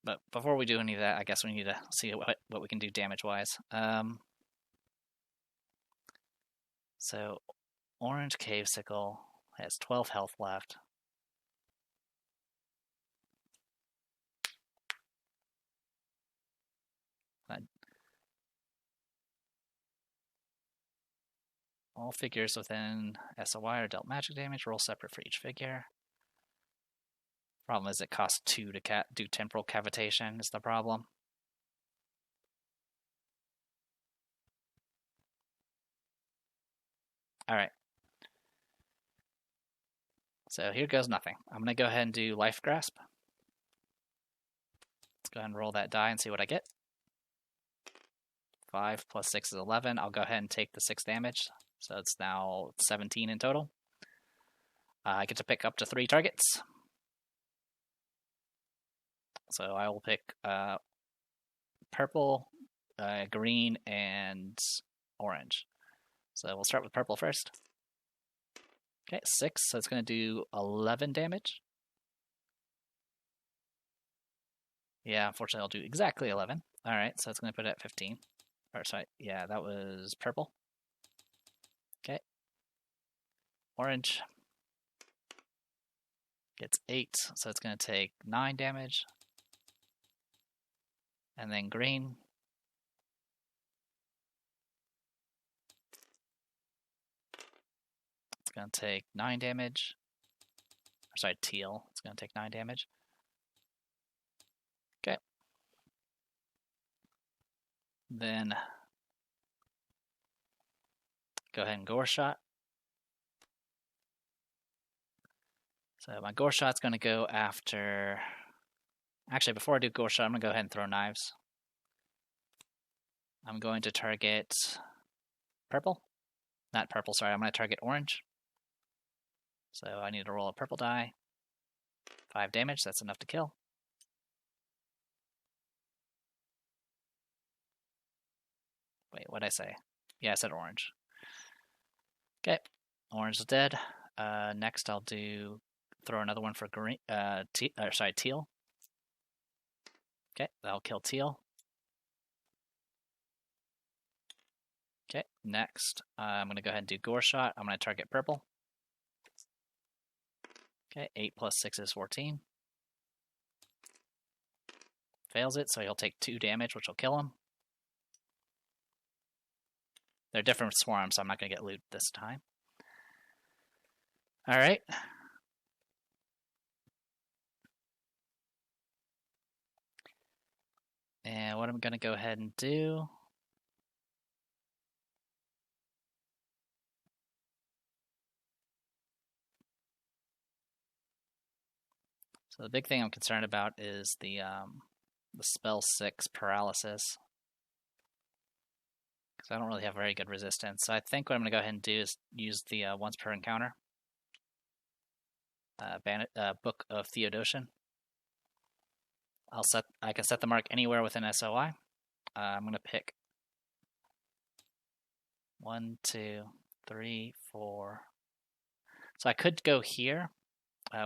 But before we do any of that, I guess we need to see what we can do damage-wise. So, Orange Cave Sickle has 12 health left. All figures within SOI are dealt magic damage. Roll separate for each figure. Problem is it costs 2 to do temporal cavitation is the problem. Alright. So here goes nothing. I'm going to go ahead and do Life Grasp. Let's go ahead and roll that die and see what I get. 5 plus 6 is 11. I'll go ahead and take the 6 damage. So it's now 17 in total. I get to pick up to 3 targets. So I will pick purple, green, and orange. So we'll start with purple first. Okay, 6, so it's going to do 11 damage. Yeah, unfortunately I'll do exactly 11. Alright, so it's going to put it at 15. Or sorry, yeah, that was purple. Okay. Orange gets 8, so it's going to take 9 damage. And then green. It's going to take 9 damage. Or sorry, teal. It's going to take 9 damage. Okay. Then go ahead and gore shot. So my gore shot's going to go after... Actually, before I do gore shot, I'm going to go ahead and throw knives. I'm going to target purple. Not purple, sorry. I'm going to target orange. So I need to roll a purple die. 5 damage, that's enough to kill. Wait, what'd I say? Yeah, I said orange. Okay, orange is dead. Next I'll throw another one for green, teal. Okay, that'll kill teal. Okay, next I'm going to go ahead and do gore shot. I'm going to target purple. Okay, 8 plus 6 is 14. Fails it, so he'll take 2 damage, which will kill him. They're different swarms, so I'm not going to get loot this time. Alright. And what I'm going to go ahead and do... So the big thing I'm concerned about is the spell 6 paralysis. Because I don't really have very good resistance. So I think what I'm going to go ahead and do is use the once per encounter. Book of Theodosian. I can set the mark anywhere within SOI. I'm going to pick 1, 2, 3, 4. So I could go here,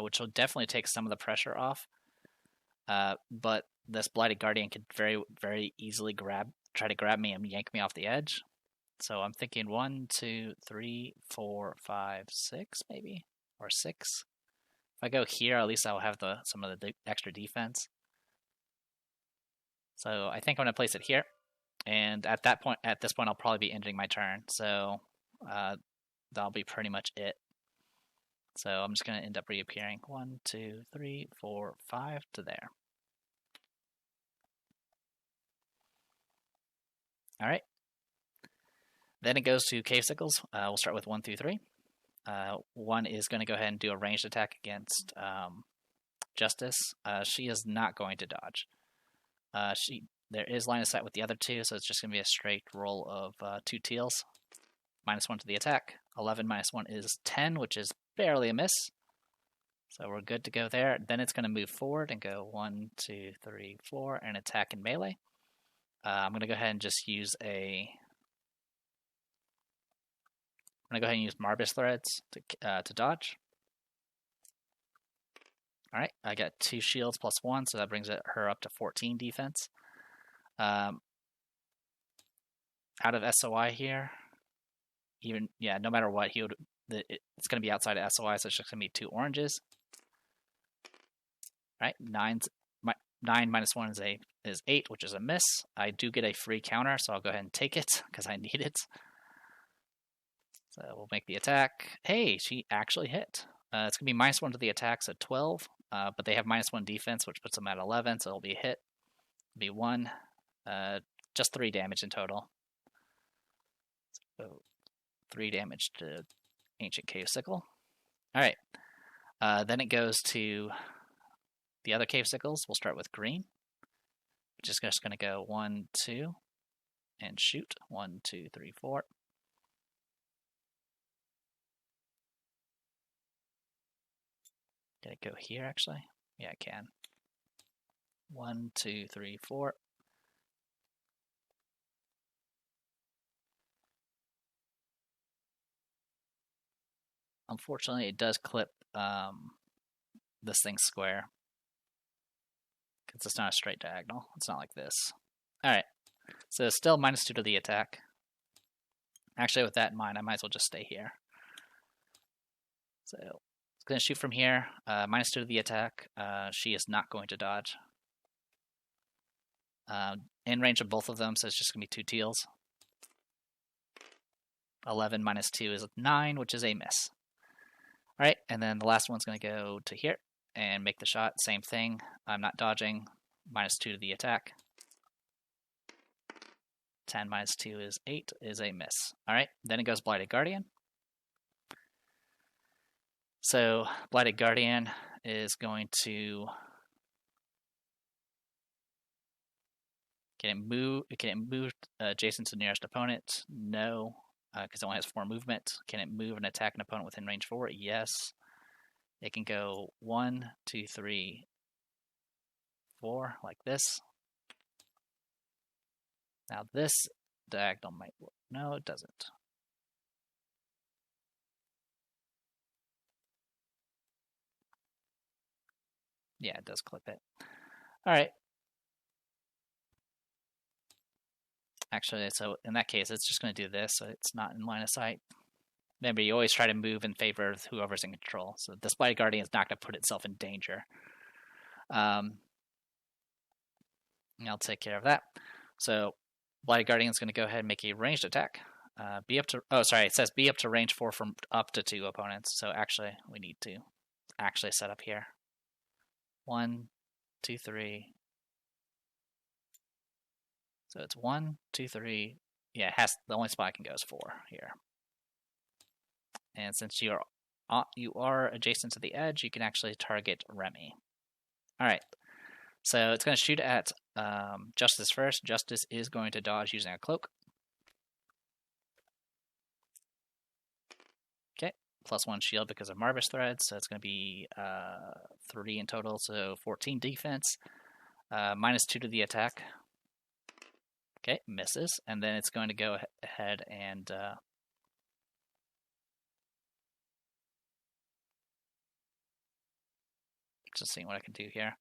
which will definitely take some of the pressure off. But this Blighted Guardian could very, very easily try to grab me and yank me off the edge. So I'm thinking 1, 2, 3, 4, 5, 6 maybe, or 6. If I go here, at least I'll have some of the extra defense. So I think I'm going to place it here, and at this point, I'll probably be ending my turn. So that'll be pretty much it. So I'm just going to end up reappearing 1, 2, 3, 4, 5 to there. All right. Then it goes to Cave Sickles. We'll start with 1 through 3. 1 is going to go ahead and do a ranged attack against Justice. She is not going to dodge. There is line of sight with the other 2, so it's just going to be a straight roll of 2 teals. -1 to the attack. 11 minus 1 is 10, which is barely a miss. So we're good to go there. Then it's going to move forward and go 1, 2, 3, 4, and attack in melee. I'm going to go ahead and just use I'm going to go ahead and use Marbus Threads to dodge. Alright, I got 2 shields plus 1, so that brings her up to 14 defense. Out of SOI here, no matter what, it's going to be outside of SOI, so it's just going to be 2 oranges. Alright, 9 minus 1 is 8, which is a miss. I do get a free counter, so I'll go ahead and take it, because I need it. So we'll make the attack. Hey, she actually hit. It's going to be -1 to the attacks at 12, but they have -1 defense, which puts them at 11, so it'll be a hit. It'll be 1, just 3 damage in total. So 3 damage to Ancient Cave Sickle. Alright, then it goes to the other Cave Sickles. We'll start with green, which is just going to go 1, 2, and shoot. 1, 2, 3, 4. Did it go here, actually? Yeah, it can. 1, 2, 3, 4. Unfortunately, it does clip this thing square. Because it's not a straight diagonal. It's not like this. Alright, so still -2 to the attack. Actually, with that in mind, I might as well just stay here. So it's going to shoot from here. -2 to the attack. She is not going to dodge. In range of both of them, so it's just going to be 2 teals. 11 - 2 is 9, which is a miss. Alright, and then the last one's going to go to here and make the shot. Same thing. I'm not dodging. -2 to the attack. 10 - 2 is 8, is a miss. Alright, then it goes Blighted Guardian. So, Blighted Guardian is going to... Can it move adjacent to the nearest opponent? No, because it only has 4 movement. Can it move and attack an opponent within range 4? Yes. It can go 1, 2, 3, 4, like this. Now this diagonal might work. No, it doesn't. Yeah, it does clip it. Alright. Actually, so in that case, it's just going to do this, so it's not in line of sight. Remember, you always try to move in favor of whoever's in control. So this Blighted Guardian is not going to put itself in danger. I'll take care of that. So Blighted Guardian is going to go ahead and make a ranged attack. It says be up to range 4 from up to 2 opponents. So actually, we need to actually set up here. 1, 2, 3. So it's 1, 2, 3. Yeah, the only spot I can go is 4 here. And since you are adjacent to the edge, you can actually target Remy. All right. So it's going to shoot at Justice first. Justice is going to dodge using a cloak. Okay, +1 shield because of Marvis Thread, so it's going to be 3 in total, so 14 defense. -2 to the attack. Okay, misses, and then it's going to go ahead and just seeing what I can do here.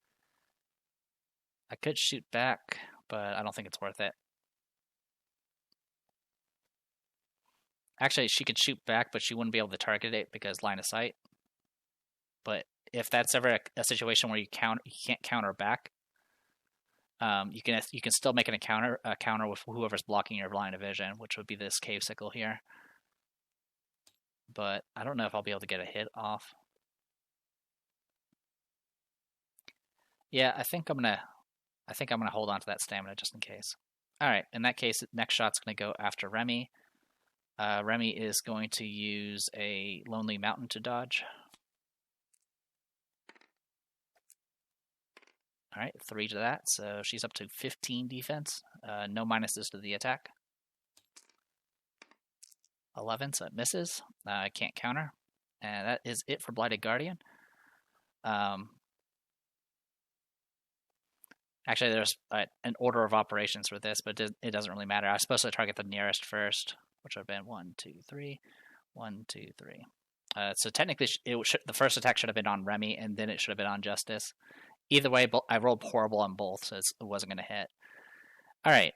I could shoot back, but I don't think it's worth it. Actually, she could shoot back, but she wouldn't be able to target it because line of sight. But if that's ever a situation where you can't counter back, you can still make a counter with whoever's blocking your line of vision, which would be this Cave Sickle here. But I don't know if I'll be able to get a hit off. Yeah, I think I'm gonna hold on to that stamina just in case. All right, in that case, next shot's gonna go after Remy. Remy is going to use a Lonely Mountain to dodge. All right, 3 to that, so she's up to 15 defense. No minuses to the attack. 11, so it misses. I can't counter. And that is it for Blighted Guardian. Actually, there's an order of operations for this, but it doesn't really matter. I was supposed to target the nearest first, which would have been 1, 2, 3. 1, 2, 3. So technically, the first attack should have been on Remy, and then it should have been on Justice. Either way, I rolled horrible on both, so it wasn't going to hit. All right,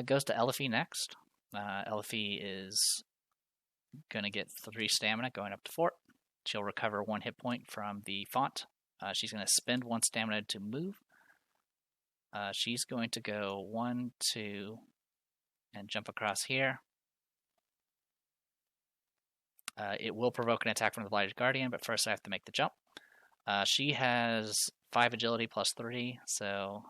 goes to Elfie next. Elfie is going to get 3 stamina, going up to 4. She'll recover 1 hit point from the font. She's going to spend 1 stamina to move. She's going to go 1, 2, and jump across here. It will provoke an attack from the Blighted Guardian, but first I have to make the jump. She has 5 agility plus 3, so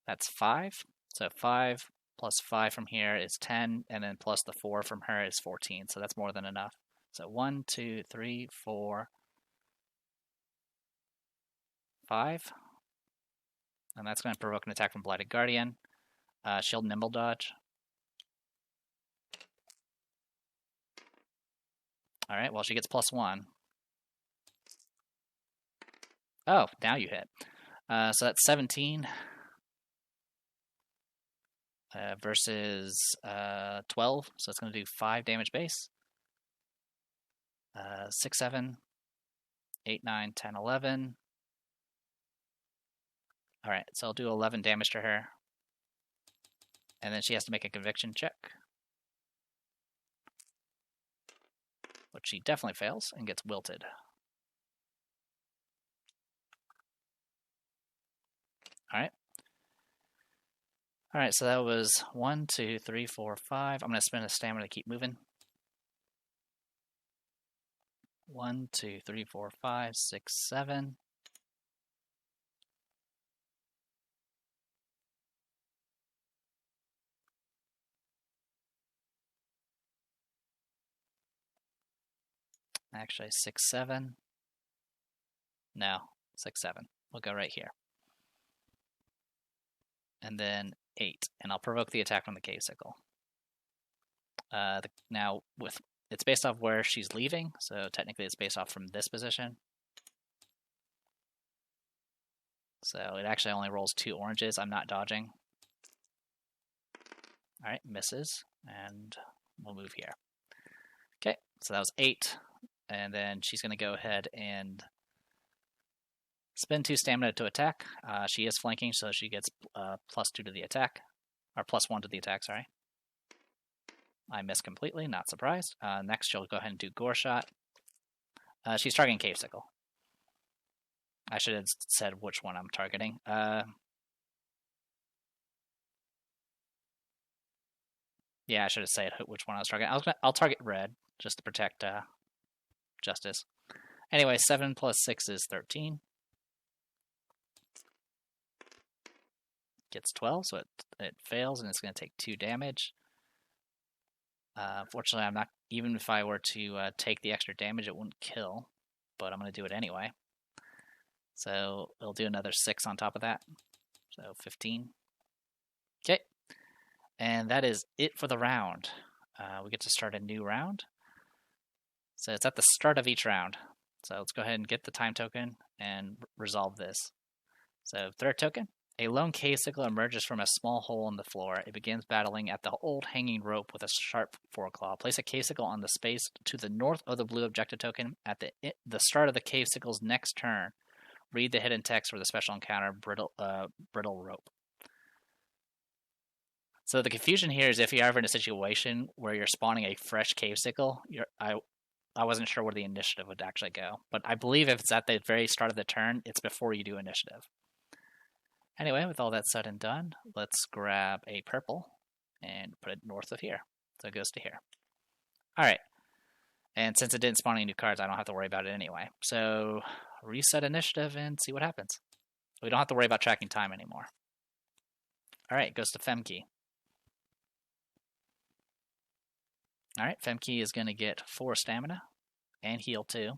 that's 5. So 5 plus 5 from here is 10, and then plus the 4 from her is 14, so that's more than enough. So 1, 2, 3, 4, 5. And that's going to provoke an attack from Blighted Guardian. She'll Nimble Dodge. Alright, well, she gets +1. Oh, now you hit. So that's 17 versus 12, so it's going to do 5 damage base. 6, 7, 8, 9, 10, 11. Alright, so I'll do 11 damage to her. And then she has to make a conviction check. Which she definitely fails and gets wilted. Alright. Alright, so that was 1, 2, 3, 4, 5. I'm going to spend a stamina to keep moving. 1, 2, 3, 4, 5, 6, 7. Actually, 6, 7. No, 6, 7. We'll go right here. And then 8. And I'll provoke the attack from the cave sickle. Now, it's based off where she's leaving, so technically it's based off from this position. So it actually only rolls 2 oranges. I'm not dodging. Alright, misses. And we'll move here. Okay, so that was 8. And then she's going to go ahead and spend 2 stamina to attack. She is flanking, so she gets +2 to the attack. Or +1 to the attack, sorry. I missed completely, not surprised. Next, she'll go ahead and do Gore Shot. She's targeting Cave Sickle. I should have said which one I'm targeting. Yeah, I should have said which one I was targeting. I'll target red, just to protect Justice. Anyway, 7 plus 6 is 13. Gets 12, so it fails, and it's going to take 2 damage. Fortunately, I'm not. Even if I were to take the extra damage, it wouldn't kill, but I'm going to do it anyway. So it'll do another 6 on top of that, so 15. Okay, and that is it for the round. We get to start a new round. So it's at the start of each round. So let's go ahead and get the time token and resolve this. So third token. A lone cave sickle emerges from a small hole in the floor. It begins battling at the old hanging rope with a sharp foreclaw. Place a cave sickle on the space to the north of the blue objective token at the start of the cave sickle's next turn. Read the hidden text for the special encounter, brittle rope. So the confusion here is if you're ever in a situation where you're spawning a fresh cave sickle, I wasn't sure where the initiative would actually go. But I believe if it's at the very start of the turn, it's before you do initiative. Anyway, with all that said and done, let's grab a purple and put it north of here. So it goes to here. Alright. And since it didn't spawn any new cards, I don't have to worry about it anyway. So reset initiative and see what happens. We don't have to worry about tracking time anymore. Alright, it goes to Femke. Alright, Femke is going to get 4 stamina and heal 2.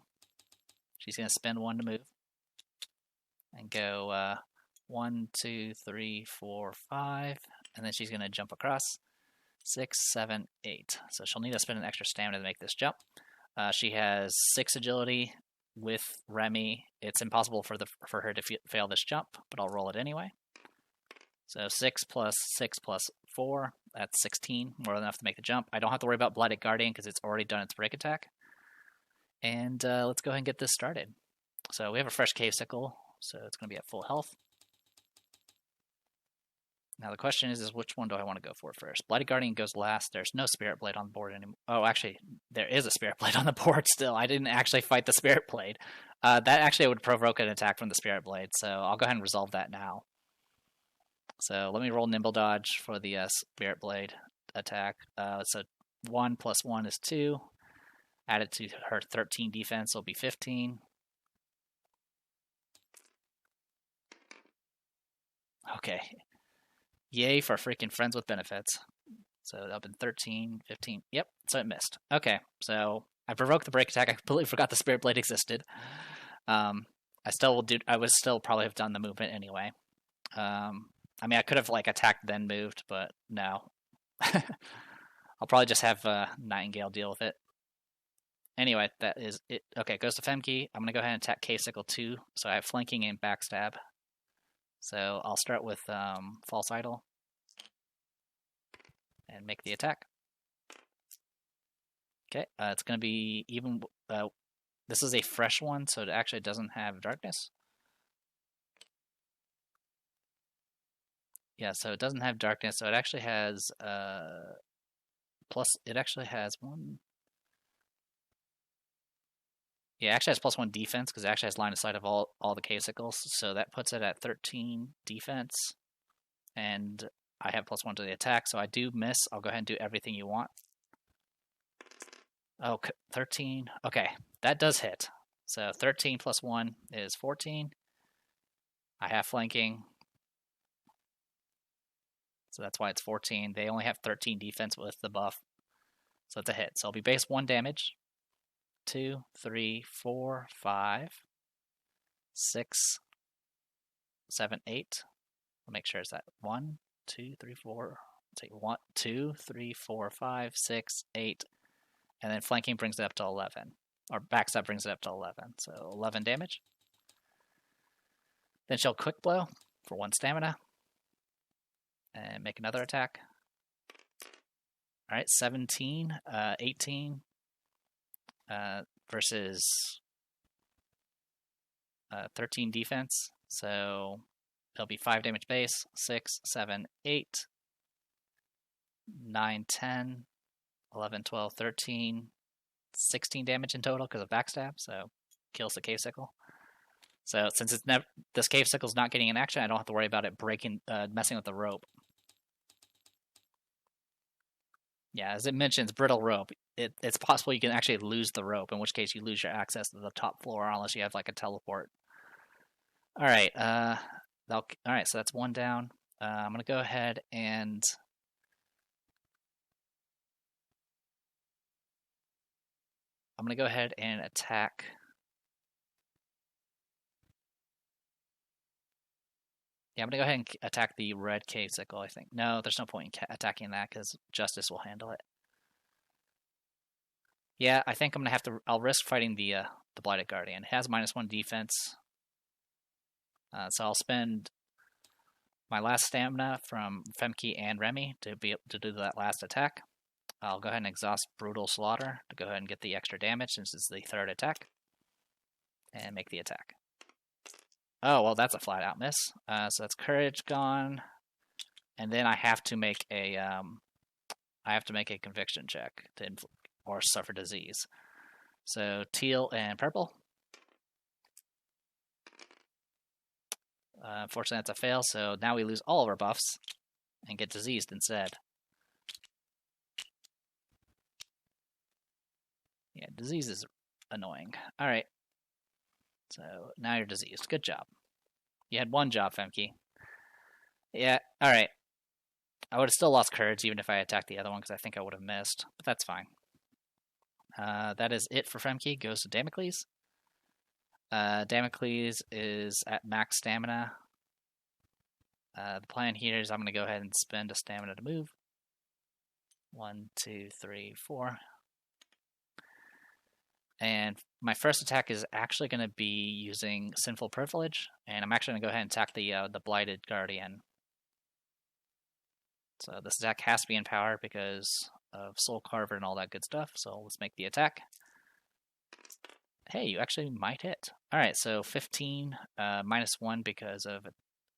She's going to spend 1 to move. And go 1, 2, 3, 4, 5. And then she's going to jump across 6, 7, 8. So she'll need to spend an extra stamina to make this jump. She has 6 agility with Remy. It's impossible for her to fail this jump, but I'll roll it anyway. So 6 plus 6 plus 4, that's 16, more than enough to make the jump. I don't have to worry about Blighted Guardian because it's already done its break attack. And let's go ahead and get this started. So we have a fresh cave sickle, so it's going to be at full health. Now the question is which one do I want to go for first? Blighted Guardian goes last. There's no Spirit Blade on the board anymore. Oh, actually, there is a Spirit Blade on the board still. I didn't actually fight the Spirit Blade. That actually would provoke an attack from the Spirit Blade, so I'll go ahead and resolve that now. So let me roll Nimble Dodge for the Spirit Blade attack. So 1 plus 1 is 2. Added to her 13 defense will be 15. Okay. Yay for freaking friends with benefits. So that'll be 13, 15. Yep, so it missed. Okay, so I provoked the break attack. I completely forgot the Spirit Blade existed. I would still probably have done the movement anyway. I mean, I could have like attacked then moved, but no. I'll probably just have Nightingale deal with it. Anyway, that is it. Okay, goes to Femke. I'm gonna go ahead and attack K-Sickle 2. So I have flanking and backstab. So I'll start with False Idol and make the attack. Okay, it's gonna be even. This is a fresh one, so it actually doesn't have darkness. Yeah, so it doesn't have darkness, so it actually has plus. It actually has one. Yeah, it actually has +1 defense because it actually has line of sight of all the K-Sickles, so that puts it at 13 defense, and I have +1 to the attack, so I do miss. I'll go ahead and do everything you want. Oh, 13. Okay, that does hit. So 13 plus 1 is 14. I have flanking, so that's why it's 14. They only have 13 defense with the buff, so it's a hit. So it'll be base 1 damage. 2, 3, 4, 5, 6, 7, 8. I'll make sure it's that 1, 2, 3, 4. Take 1, 2, 3, 4, 5, 6, 8, and then flanking brings it up to 11, or backstab brings it up to 11. So 11 damage. Then she'll quick blow for 1 stamina and make another attack. All right, 17, 18. Versus 13 defense, so it'll be 5 damage base, 6, 7, 8, 9, 10, 11, 12, 13, 16 damage in total because of backstab, so kills the K-Sickle. So since it's this K-Sickle's not getting an action, I don't have to worry about it messing with the rope. Yeah, as it mentions, brittle rope. It's possible you can actually lose the rope, in which case you lose your access to the top floor unless you have like a teleport. All right, all right. So that's 1 down. I'm gonna go ahead and attack. Yeah, I'm gonna go ahead and attack the red K-Sickle. I think no, there's no point in attacking that because Justice will handle it. Yeah, I think I'm gonna have to. I'll risk fighting the Blighted Guardian. It has -1 defense, so I'll spend my last stamina from Femke and Remy to be able to do that last attack. I'll go ahead and exhaust Brutal Slaughter to go ahead and get the extra damage since it's the 3rd attack, and make the attack. Oh well, that's a flat out miss. So that's Courage gone, and then I have to make a Conviction check to or suffer disease. So teal and purple. Unfortunately, that's a fail, so now we lose all of our buffs and get diseased instead. Yeah, disease is annoying. All right. So now you're diseased. Good job. You had 1 job, Femke. Yeah, all right. I would have still lost courage even if I attacked the other one because I think I would have missed, but that's fine. That is it for Femke. Goes to Damocles. Damocles is at max stamina. The plan here is I'm going to go ahead and spend a stamina to move. 1, 2, 3, 4. And my first attack is actually going to be using Sinful Privilege, and I'm actually going to go ahead and attack the Blighted Guardian. So this attack has to be in power because of Soul Carver and all that good stuff, so let's make the attack. Hey, you actually might hit. Alright, so 15, -1 because of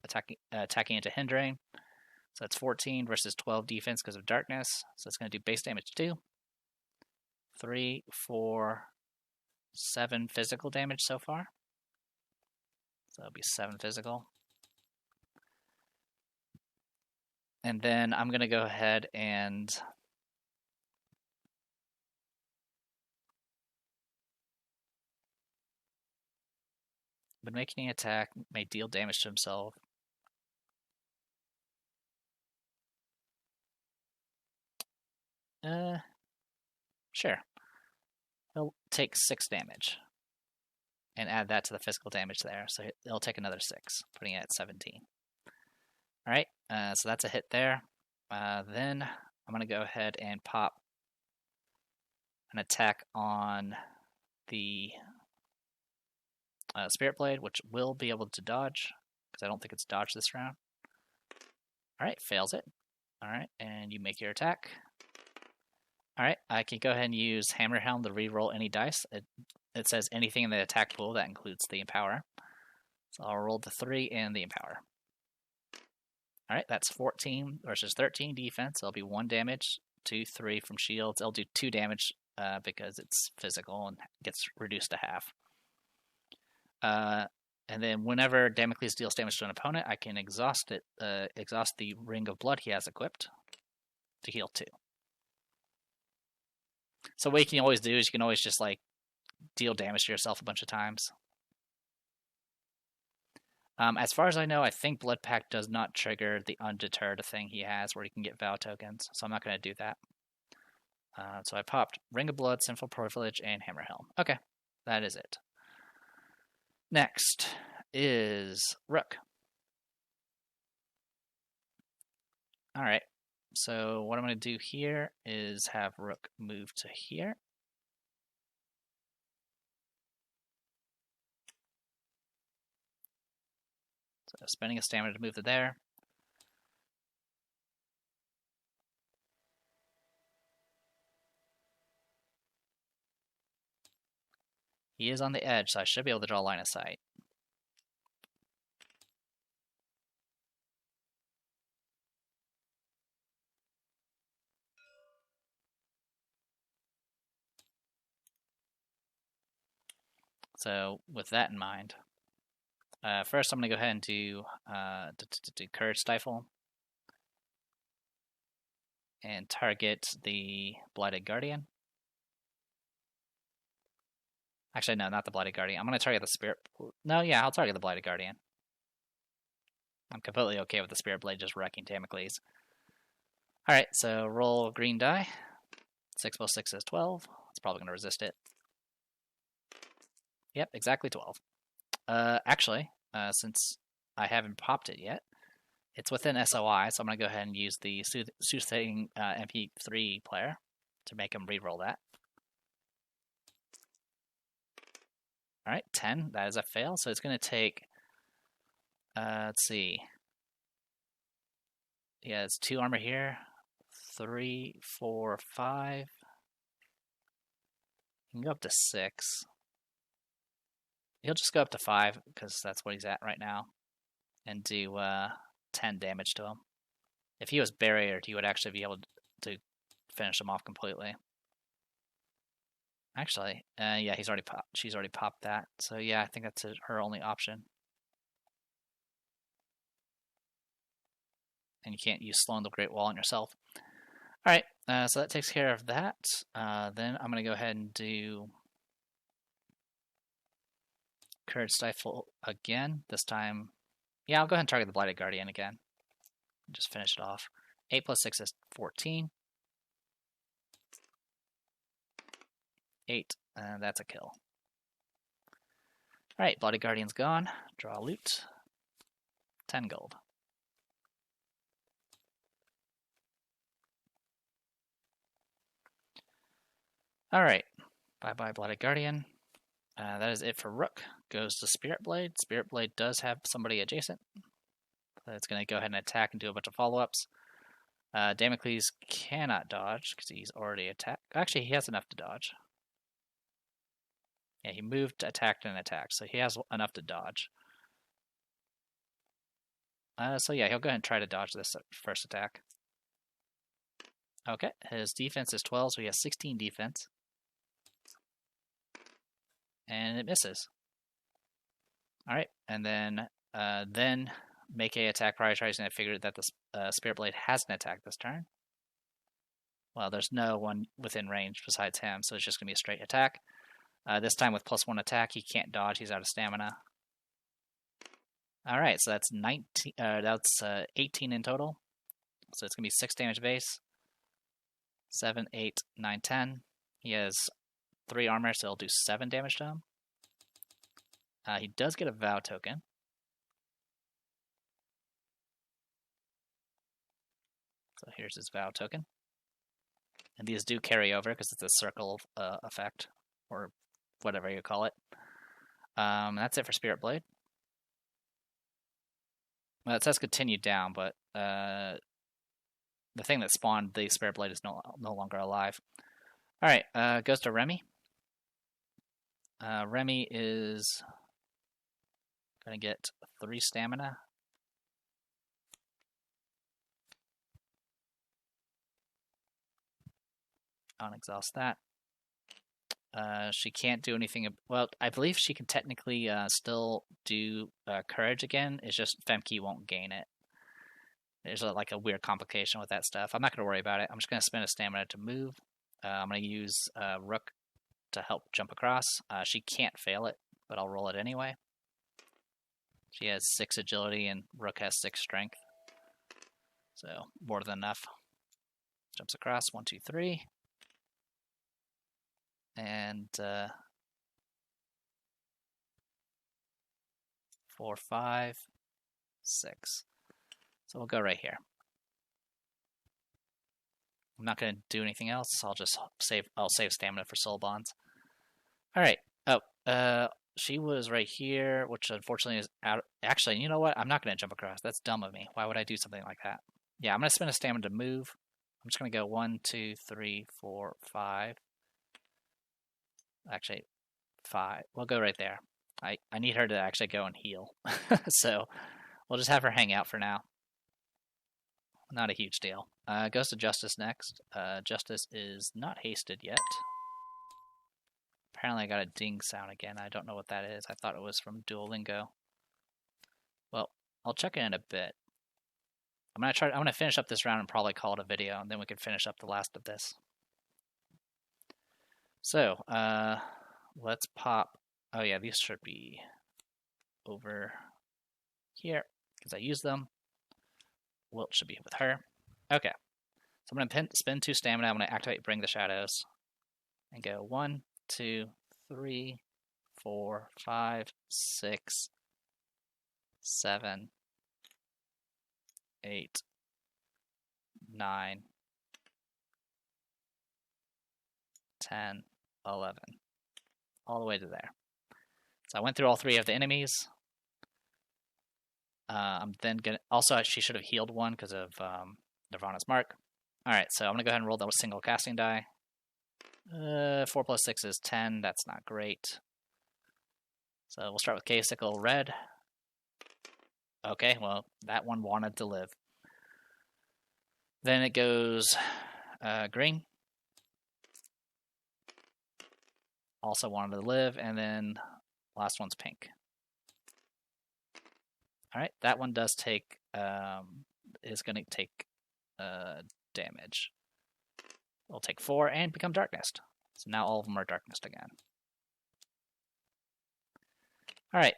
attacking into hindering. So that's 14 versus 12 defense because of darkness. So it's going to do base damage 2. 3, 4, 7 physical damage so far. So it'll be 7 physical. And then I'm going to go ahead and when making an attack, may deal damage to himself. Sure. He'll take 6 damage. And add that to the physical damage there. So he'll take another 6, putting it at 17. Alright, so that's a hit there. Then I'm going to go ahead and pop an attack on the Spirit Blade, which will be able to dodge, because I don't think it's dodged this round. Alright, fails it. Alright, and you make your attack. Alright, I can go ahead and use Hammer Helm to reroll any dice. It says anything in the attack pool, that includes the Empower. So I'll roll the 3 and the Empower. Alright, that's 14 versus 13 defense. It'll be 1 damage, 2, 3 from shields. It'll do 2 damage because it's physical and gets reduced to half. And then whenever Damocles deals damage to an opponent, I can exhaust the Ring of Blood he has equipped to heal 2. So what you can always do is you can always just like deal damage to yourself a bunch of times. As far as I know, I think Blood Pact does not trigger the Undeterred thing he has where he can get Vow tokens, so I'm not going to do that. So I popped Ring of Blood, Sinful Privilege, and Hammer Helm. Okay, that is it. Next is Rook. Alright, so what I'm going to do here is have Rook move to here. So spending a stamina to move to there. He is on the edge, so I should be able to draw line of sight. So with that in mind, first I'm going to go ahead and do Courage Stifle and target the Blighted Guardian. Actually, no, not the Blighted Guardian. I'm going to target the Spirit... No, yeah, I'll target the Blighted Guardian. I'm completely okay with the Spirit Blade just wrecking Damocles. Alright, so roll green die. 6 plus 6 is 12. It's probably going to resist it. Yep, exactly 12. Actually, since I haven't popped it yet, it's within SOI, so I'm going to go ahead and use the Soothsaying MP3 player to make him reroll that. Alright, 10. That is a fail, so it's going to take... let's see. He has 2 armor here. 3, 4, 5. He can go up to 6. He'll just go up to 5, because that's what he's at right now. And do 10 damage to him. If he was barriered, he would actually be able to finish him off completely. Actually, yeah, she's already popped that. So yeah, I think that's her only option. And you can't use Sloan the Great Wall on yourself. Alright, so that takes care of that. Then I'm going to go ahead and do Courage Stifle again. This time, yeah, I'll go ahead and target the Blighted Guardian again. Just finish it off. 8 plus 6 is 14. 8, and that's a kill. Alright, Blighted Guardian's gone. Draw loot. 10 gold. Alright, bye-bye Blighted Guardian. That is it for Rook. Goes to Spirit Blade. Spirit Blade does have somebody adjacent. So it's going to go ahead and attack and do a bunch of follow-ups. Damocles cannot dodge because he's already attacked. Actually, he has enough to dodge. Yeah, he moved, attacked, and attacked, so he has enough to dodge. So yeah, he'll go ahead and try to dodge this first attack. Okay, his defense is 12, so he has 16 defense. And it misses. Alright, and then make a attack prioritizing. I figured that the Spirit Blade has an attack this turn. Well, there's no one within range besides him, so it's just going to be a straight attack. This time with +1 attack, he can't dodge, he's out of stamina. All right, so that's 19. That's 18 in total. So it's gonna be 6 damage base. 7, 8, 9, 10. He has 3 armor, so he'll do 7 damage to him. He does get a vow token. So here's his vow token. And these do carry over because it's a circle effect, or whatever you call it. That's it for Spirit Blade. Well, it says continue down, but the thing that spawned the Spirit Blade is no longer alive. Alright, goes to Remy. Remy is going to get 3 stamina. Unexhaust that. She can't do anything. Well, I believe she can technically still do courage again. It's just Femke won't gain it. There's like a weird complication with that stuff. I'm not going to worry about it. I'm just going to spend a stamina to move. I'm going to use Rook to help jump across. She can't fail it, but I'll roll it anyway. She has 6 agility and Rook has 6 strength. So more than enough. Jumps across. 1, 2, 3. And 4, 5, 6. So we'll go right here. I'm not going to do anything else. I'll just save stamina for soul bonds. All right. Oh, she was right here, which unfortunately is out. Actually, you know what? I'm not going to jump across. That's dumb of me. Why would I do something like that? Yeah, I'm going to spend a stamina to move. I'm just going to go 1, 2, 3, 4, 5. Actually, 5. We'll go right there. I need her to actually go and heal. So we'll just have her hang out for now. Not a huge deal. Goes to Justice next. Justice is not hasted yet. Apparently I got a ding sound again. I don't know what that is. I thought it was from Duolingo. Well, I'll check in a bit. I'm gonna finish up this round and probably call it a video, and then we can finish up the last of this. So, let's pop. Oh yeah, these should be over here because I use them. Wilt should be with her. Okay, so I'm gonna spend 2 stamina. I'm gonna activate Bring the Shadows and go 1, 2, 3, 4, 5, 6, 7, 8, 9, 10, 11. All the way to there. So I went through all 3 of the enemies. I'm then gonna. Also, she should have healed 1 because of Nirvana's Mark. Alright, so I'm gonna go ahead and roll that with single casting die. 4 plus 6 is 10. That's not great. So we'll start with K-Sickle Red. Okay, well, that one wanted to live. Then it goes green. Also wanted to live. And then last one's pink. Alright, that one does take, is going to take damage. It'll take 4 and become darkness. So now all of them are darkness again. Alright.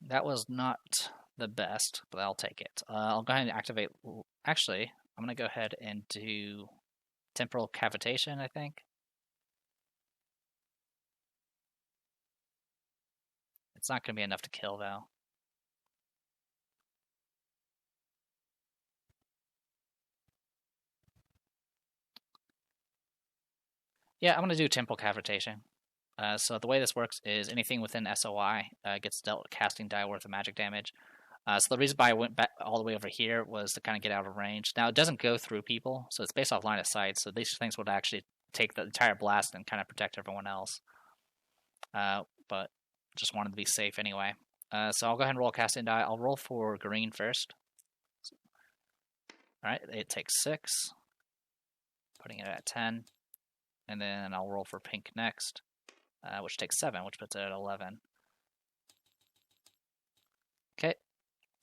That was not the best, but I'll take it. I'll go ahead and activate... Actually, I'm going to go ahead and do Temporal Cavitation, I think. It's not going to be enough to kill, though. Yeah, I'm going to do Temporal Cavitation. So the way this works is anything within SOI gets dealt casting die worth of magic damage. So the reason why I went back all the way over here was to kind of get out of range. Now, it doesn't go through people, so it's based off line of sight, so these things would actually take the entire blast and kind of protect everyone else. But just wanted to be safe anyway. So I'll go ahead and roll a casting die. I'll roll for green first. Alright, it takes 6. Putting it at 10. And then I'll roll for pink next, which takes 7, which puts it at 11. Okay.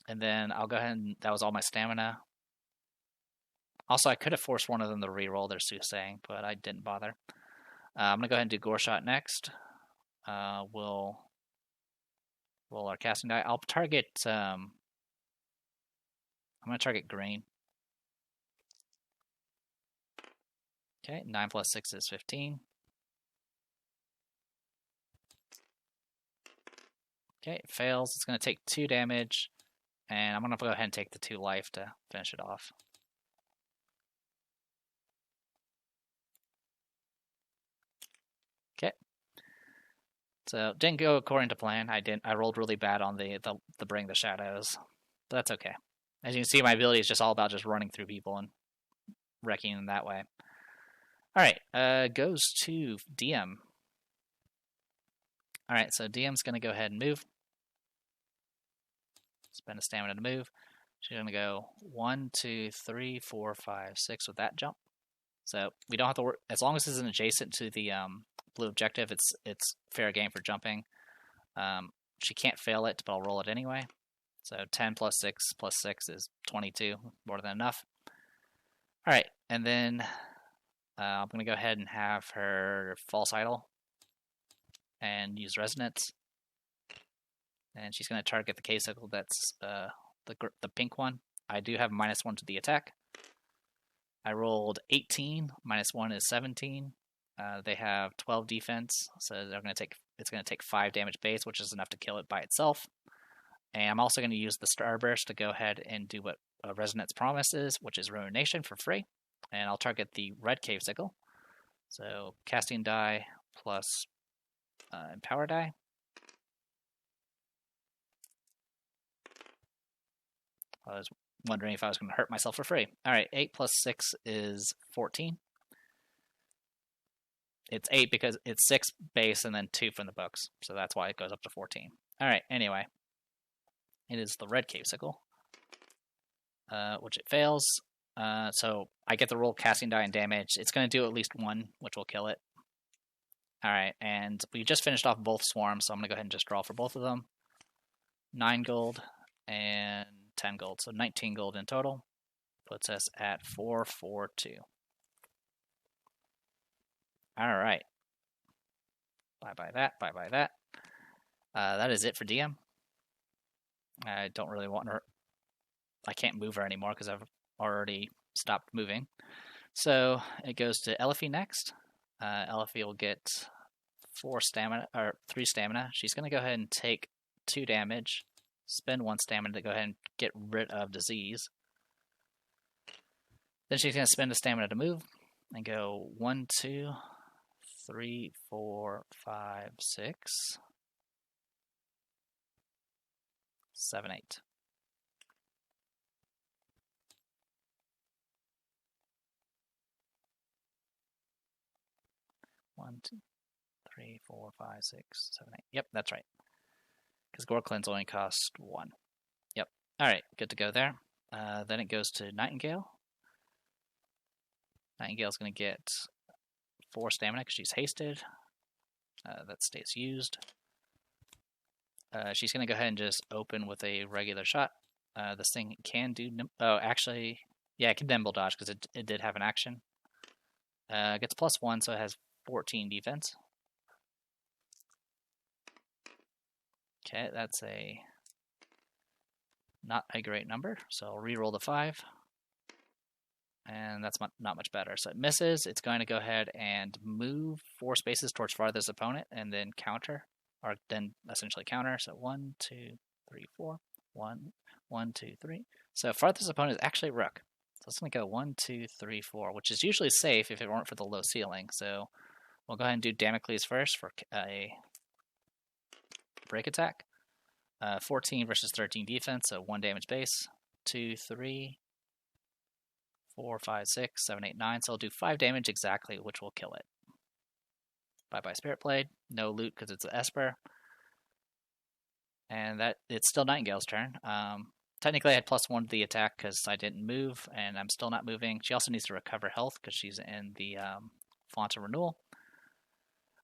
And then I'll go ahead and... That was all my stamina. Also, I could have forced one of them to reroll their soothsaying, but I didn't bother. I'm going to go ahead and do Gore Shot next. We'll roll our casting die. I'll target. I'm going to target green. Okay, 9 plus 6 is 15. Okay, it fails. It's going to take 2 damage, and I'm going to go ahead and take the 2 life to finish it off. Okay. So didn't go according to plan. I rolled really bad on the Bring the Shadows, but that's okay. As you can see, my ability is just all about just running through people and wrecking them that way. All right, goes to DM. All right, so DM's going to go ahead and move. Spend a stamina to move. She's going to go 1, 2, 3, 4, 5, 6 with that jump. So we don't have to work as long as it's adjacent to the blue objective. It's fair game for jumping. She can't fail it, but I'll roll it anyway. So 10 plus 6 plus 6 is 22, more than enough. All right, and then I'm going to go ahead and have her false idol and use resonance. And she's going to target the K-Sickle that's the pink one. I do have -1 to the attack. I rolled 18, -1 is 17. They have 12 defense, so it's going to take 5 damage base, which is enough to kill it by itself. And I'm also going to use the Starburst to go ahead and do what Resonance promises, which is Ruination for free. And I'll target the red Cave-Sickle. So casting die plus empower die. I was wondering if I was going to hurt myself for free. All right, 8 plus 6 is 14. It's 8 because it's 6 base and then 2 from the books. So that's why it goes up to 14. All right, anyway. It is the red Cave-Sickle, which it fails. So I get the roll casting die and damage. It's going to do at least 1, which will kill it. All right, and we just finished off both swarms, so I'm going to go ahead and just draw for both of them. 9 gold and 10 gold, so 19 gold in total. Puts us at 442. All right. Bye-bye that, bye-bye that. That is it for DM. I don't really want her. I can't move her anymore because I've already stopped moving. So it goes to Elfie next. Elfie will get 3 stamina. She's going to go ahead and take 2 damage, spend 1 stamina to go ahead and get rid of disease. Then she's going to spend a stamina to move and go 1, 2, 3, 4, 5, 6, 7, 8. One, 2, 3, 4, 5, 6, 7, 8. Yep, that's right. Because Gore Cleanse only costs 1. Yep. All right, good to go there. Then it goes to Nightingale. Nightingale's going to get 4 stamina because she's hasted. That stays used. She's going to go ahead and just open with a regular shot. This thing can do... actually, yeah, it can nimble dodge because it did have an action. Gets +1, so it has 14 defense. Okay, that's not a great number, so I'll re-roll the 5. And that's not much better. So it misses. It's going to go ahead and move 4 spaces towards farthest opponent and then counter, or then essentially counter. So 1, 2, 3, 4. 1, 1, 2, 3. So farthest opponent is actually Rook. So it's going to go 1, 2, 3, 4, which is usually safe if it weren't for the low ceiling. So we'll go ahead and do Damocles first for a break attack. 14 versus 13 defense, so 1 damage base. 2, 3, 4, 5, 6, 7, 8, 9. So I'll do 5 damage exactly, which will kill it. Bye-bye Spirit Blade. No loot because it's an Esper. And that it's still Nightingale's turn. Technically I had +1 to the attack because I didn't move, and I'm still not moving. She also needs to recover health because she's in the Font of Renewal.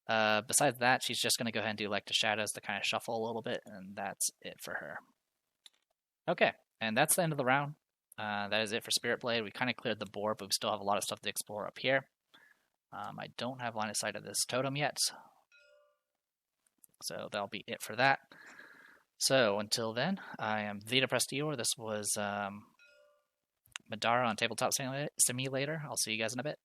Besides that, she's just going to go ahead and do like the shadows to kind of shuffle a little bit, and that's it for her. Okay, and that's the end of the round. That is it for Spirit Blade. We kind of cleared the board, but we still have a lot of stuff to explore up here. I don't have line of sight of this totem yet, so that'll be it for that. So until then, I am Vita Prestior. This was Middara on Tabletop Simulator. I'll see you guys in a bit.